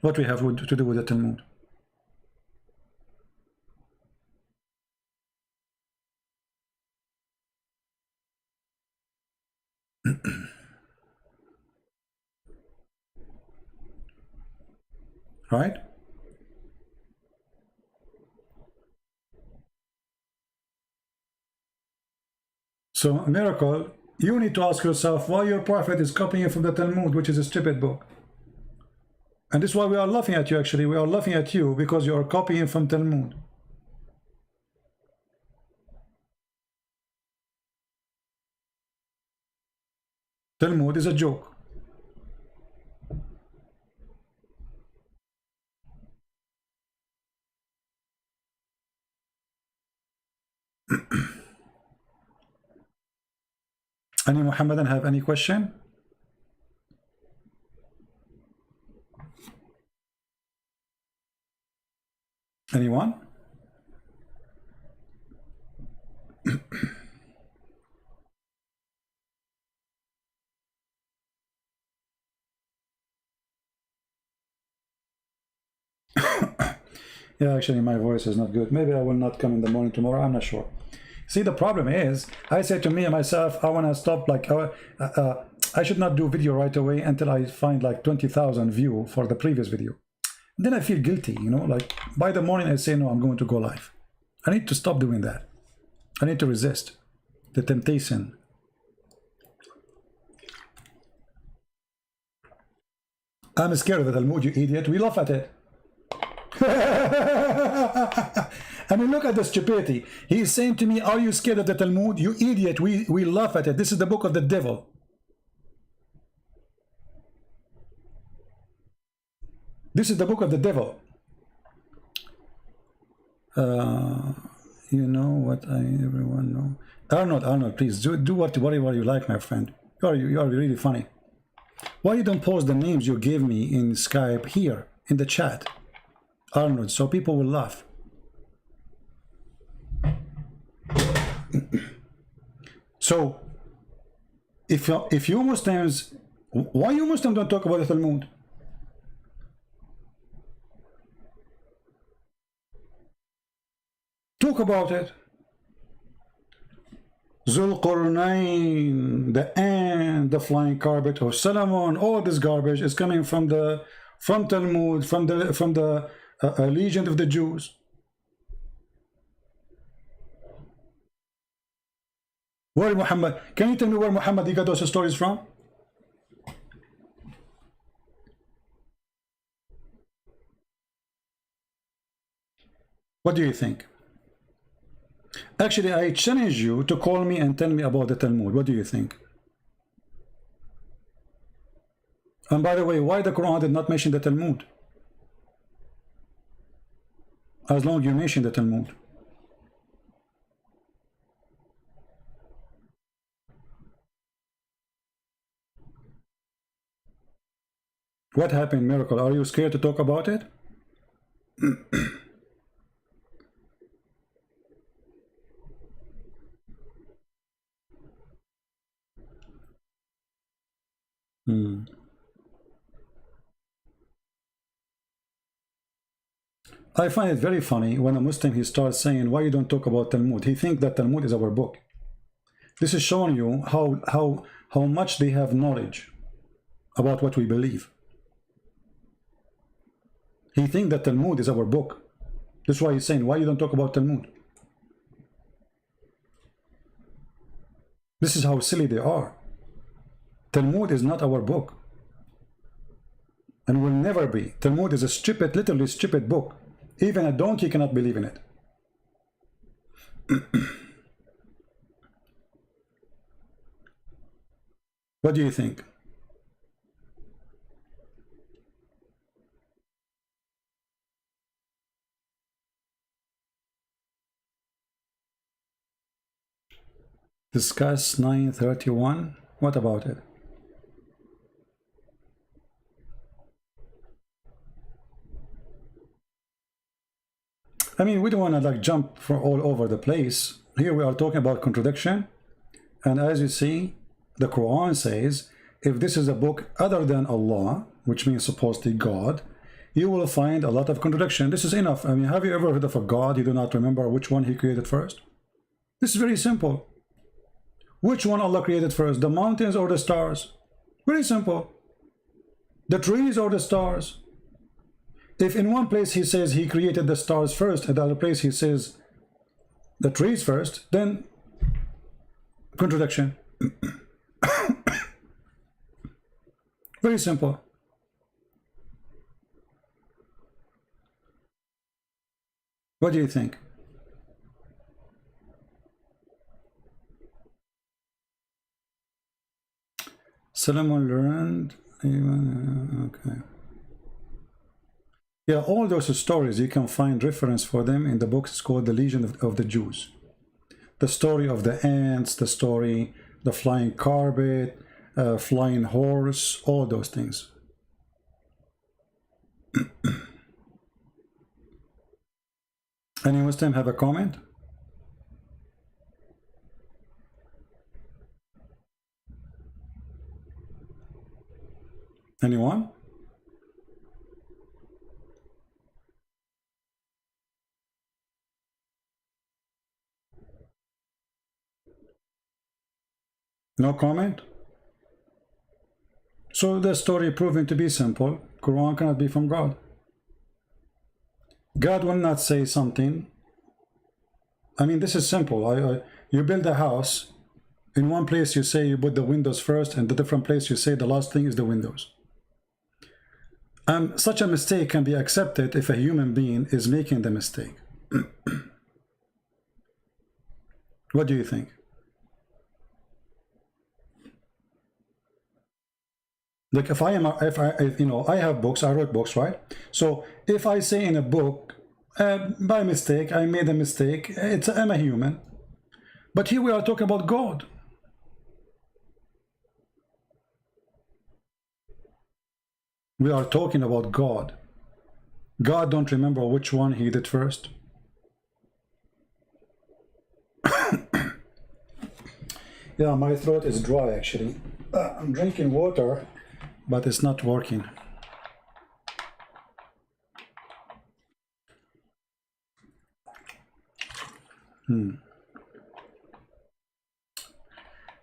What we have to do with the Talmud? Right? So, miracle, you need to ask yourself why your prophet is copying from the Talmud, which is a stupid book. And this is why we are laughing at you, actually. We are laughing at you because you are copying from Talmud. Talmud is a joke. Any Muhammadan have any question? Anyone? Yeah, actually my voice is not good. Maybe I will not come in the morning tomorrow. I'm not sure. See, the problem is, I say to me and myself, I want to stop, like, I should not do video right away until I find like 20,000 view for the previous video. Then I feel guilty, you know, like by the morning I say, no, I'm going to go live. I need to stop doing that. I need to resist the temptation. I'm scared of the Talmud, you idiot. We laugh at it. I mean, look at the stupidity. He is saying to me, are you scared of the Talmud? You idiot. We laugh at it. This is the book of the devil. This is the book of the devil. You know what everyone know. Arnold, please do whatever you like, my friend. You are really funny. Why you don't post the names you gave me in Skype here in the chat, Arnold, so people will laugh. So, if you Muslims, why you Muslims don't talk about the Talmud? Talk about it. Zulqarnain, the ant, the flying carpet, or Solomon, all this garbage is coming from Talmud, from the legend of the Jews. Where Muhammad? Can you tell me where Muhammad he got those stories from? What do you think? Actually, I challenge you to call me and tell me about the Talmud. What do you think? And by the way, why the Quran did not mention the Talmud? As long as you mention the Talmud. What happened, Miracle? Are you scared to talk about it? I find it very funny when a Muslim he starts saying, why you don't talk about Talmud? He thinks that Talmud is our book. This is showing you how much they have knowledge about what we believe. He thinks that Talmud is our book. That's why he's saying, why you don't talk about Talmud? This is how silly they are. Talmud is not our book. And will never be. Talmud is a stupid, literally stupid book. Even a donkey cannot believe in it. What do you think? Discuss 931. What about it? I mean, we don't want to like jump for all over the place. Here we are talking about contradiction. And as you see, the Quran says, if this is a book other than Allah, which means supposedly God, you will find a lot of contradiction. This is enough. I mean, have you ever heard of a God you do not remember which one he created first? This is very simple. Which one Allah created first, the mountains or the stars? Very simple. The trees or the stars? If in one place he says he created the stars first, and the other place he says the trees first, then contradiction. Very simple. What do you think? Solomon learned, okay. Yeah, all those stories, you can find reference for them in the book. It's called The Legion of the Jews. The story of the ants, the story, the flying carpet, flying horse, all those things. Any Muslim have a comment? Anyone? No comment? So the story proving to be simple. Quran cannot be from God. God will not say something. I mean, this is simple. You build a house. In one place you say you put the windows first, and the different place you say the last thing is the windows. Such a mistake can be accepted if a human being is making the mistake. What do you think? Like if I have books, I wrote books, right? So if I say in a book, by mistake, I made a mistake, I'm a human. But here we are talking about God. We are talking about God. God don't remember which one he did first. Yeah, my throat is dry actually. I'm drinking water, but it's not working.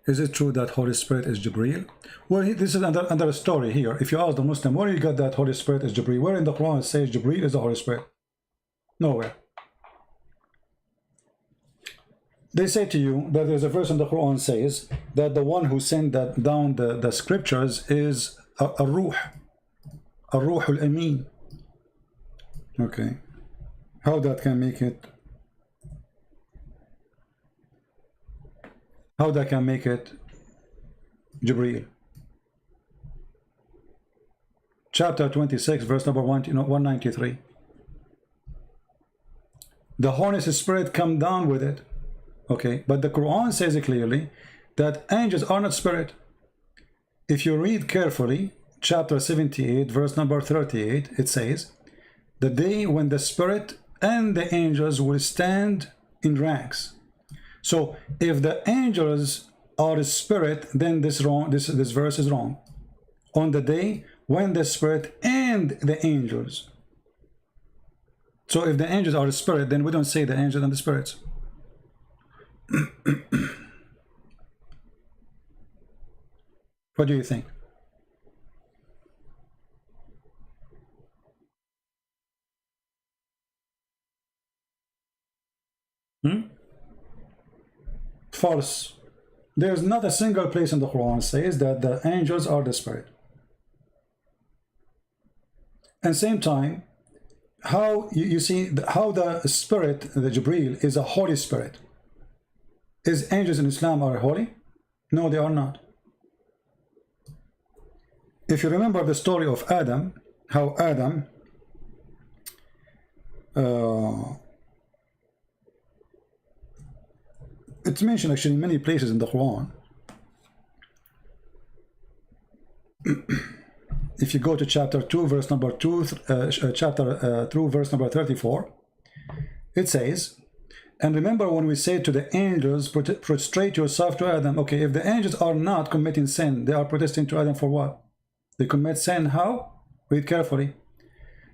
Is it true that Holy Spirit is Jibreel? Well, this is another story here. If you ask the Muslim, where you got that Holy Spirit is Jibreel? Where in the Quran it says Jibreel is the Holy Spirit? Nowhere. They say to you that there's a verse in the Quran says that the one who sent down the scriptures is a ruh al-amin. Okay. How that can make it? How that can make it Jibreel? Chapter 26, verse number 193. The Holy Spirit come down with it. Okay, but the Quran says clearly that angels are not spirit. If you read carefully, chapter 78, verse number 38, it says, the day when the spirit and the angels will stand in ranks. So if the angels are a spirit, then this verse is wrong. On the day when the spirit and the angels. So if the angels are a spirit, then we don't say the angels and the spirits. What do you think? False. There's not a single place in the Quran says that the angels are the spirit. And same time, how you see how the spirit, the Jibreel, is a holy spirit. Is angels in Islam are holy? No, they are not. If you remember the story of Adam, how Adam it's mentioned actually in many places in the Quran. If you go to chapter 2, verse number 2, chapter 2, verse number 34, it says, and remember when we say to the angels, prostrate yourself to Adam. Okay, if the angels are not committing sin, they are protesting to Adam for what? They commit sin, how? Read carefully.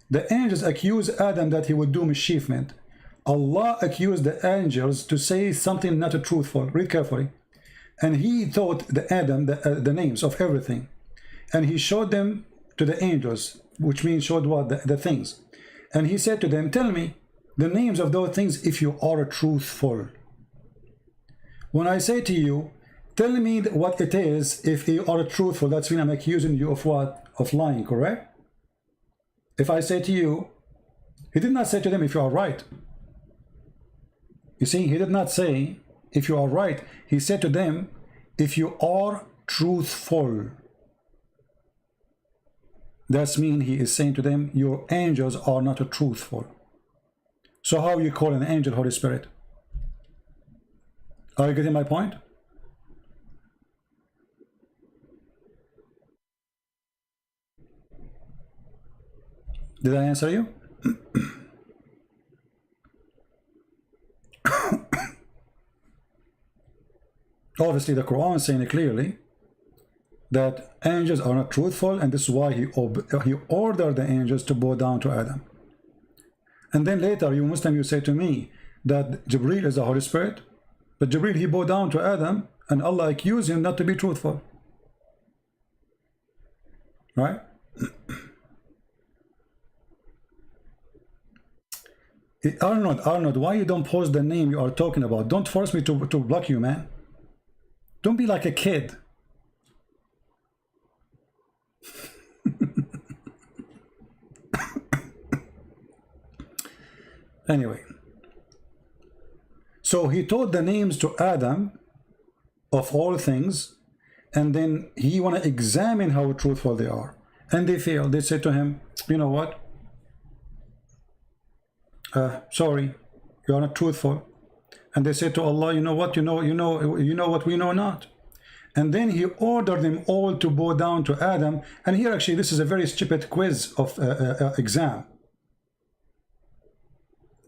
The angels accuse Adam that he would do mischievement. Allah accused the angels to say something not truthful. Read carefully. And he taught the Adam the names of everything. And he showed them to the angels, which means showed what? The things. And he said to them, tell me the names of those things if you are truthful. When I say to you, tell me what it is if you are truthful, that's when I'm accusing you of what? Of lying, correct? If I say to you, he did not say to them if you are right. You see, he did not say if you are right. He said to them, if you are truthful. That's mean he is saying to them, your angels are not truthful. So how you call an angel Holy Spirit? Are you getting my point? Did I answer you? Obviously the Quran is saying clearly that angels are not truthful, and this is why he ordered the angels to bow down to Adam. And then later, you Muslim, you say to me that Jibreel is the Holy Spirit, but Jibreel, he bowed down to Adam, and Allah accused him not to be truthful. Right? Arnold, why you don't post the name you are talking about? Don't force me to block you, man. Don't be like a kid. Anyway, so he taught the names to Adam of all things, and then he want to examine how truthful they are, and they failed. They said to him, you know what, sorry, you are not truthful. And they said to Allah, you know what, you know what we know not. And then he ordered them all to bow down to Adam. And here actually this is a very stupid quiz of exam.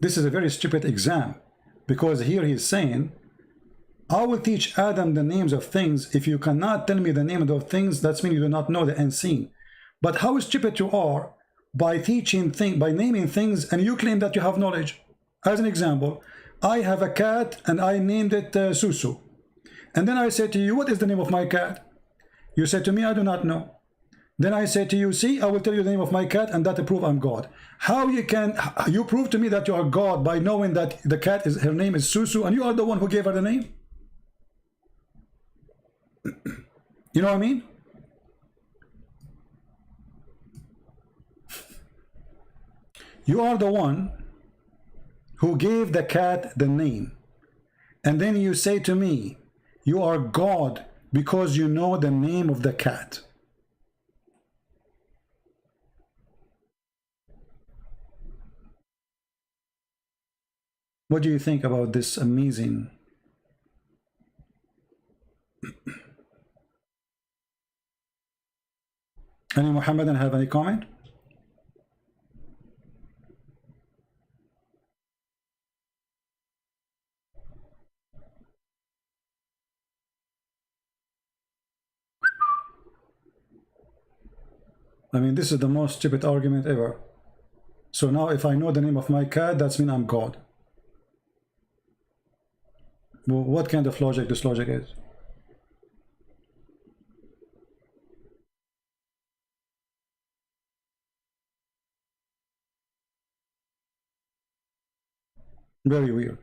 This is a very stupid exam, because here he's saying, I will teach Adam the names of things. If you cannot tell me the name of those things, that's mean you do not know the unseen. But how stupid you are by teaching things, by naming things, and you claim that you have knowledge. As an example, I have a cat and I named it Susu. And then I say to you, what is the name of my cat? You say to me, I do not know. Then I say to you, see, I will tell you the name of my cat, and that prove I'm God. How you prove to me that you are God by knowing that the cat her name is Susu, and you are the one who gave her the name? You know what I mean? You are the one who gave the cat the name, and then you say to me, you are God because you know the name of the cat. What do you think about this amazing? Any Muhammadan have any comment? I mean, this is the most stupid argument ever. So now if I know the name of my cat, that's mean I'm God. Well, what kind of logic this logic is? Very weird.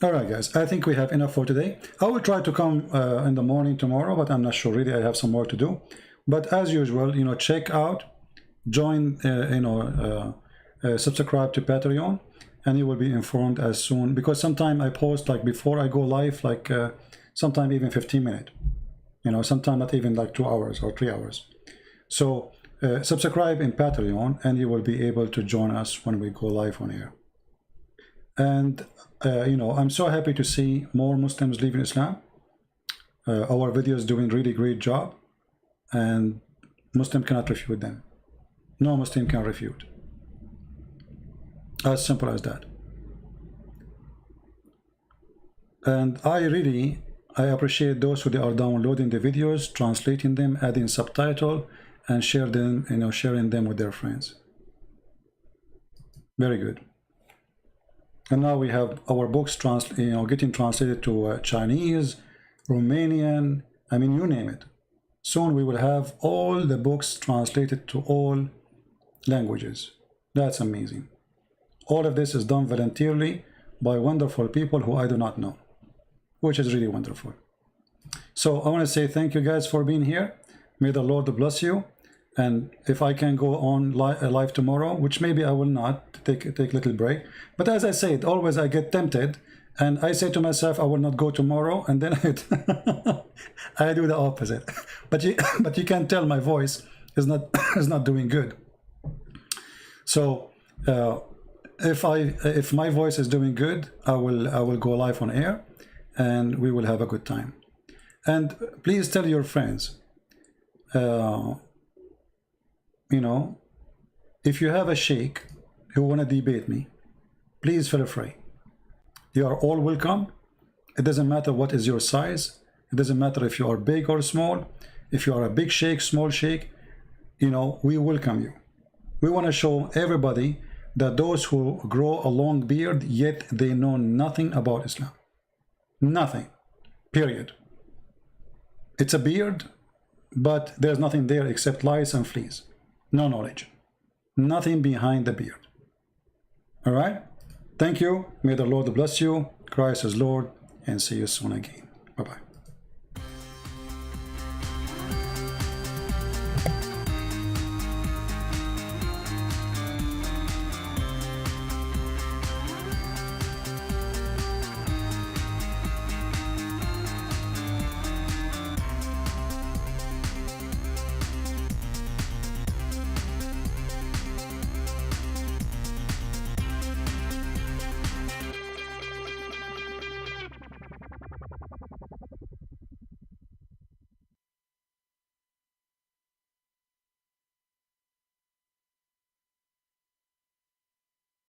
All right, guys, I think we have enough for today. I will try to come in the morning tomorrow, but I'm not sure really. I have some work to do. But as usual, you know, check out, join, subscribe to Patreon, and you will be informed as soon, because sometime I post like before I go live, like sometime even 15 minutes, you know, sometime not even like 2 hours or 3 hours. So subscribe in Patreon and you will be able to join us when we go live on air. And you know, I'm so happy to see more Muslims leaving Islam. Our videos doing really great job, and Muslim cannot refute them. No Muslim can refute. As simple as that. And I appreciate those who are downloading the videos, translating them, adding subtitle, and share them, you know, sharing them with their friends. Very good. And now we have our books getting translated to Chinese, Romanian, I mean, you name it. Soon we will have all the books translated to all languages. That's amazing. All of this is done voluntarily by wonderful people who I do not know, which is really wonderful. So I want to say thank you guys for being here. May the Lord bless you. And if I can go on live tomorrow, which maybe I will not, take a little break. But as I said, always I get tempted, and I say to myself, I will not go tomorrow, and then I do the opposite. But you can tell my voice is not doing good. So if my voice is doing good, I will go live on air, and we will have a good time. And please tell your friends. You know, if you have a sheikh who want to debate me, please feel free. You are all welcome. It doesn't matter what is your size. It doesn't matter if you are big or small. If you are a big sheikh, small sheikh, you know, we welcome you. We want to show everybody that those who grow a long beard, yet they know nothing about Islam. Nothing. Period. It's a beard, but there's nothing there except lice and fleas. No knowledge. Nothing behind the beard. All right? Thank you. May the Lord bless you. Christ is Lord. And see you soon again. Bye-bye.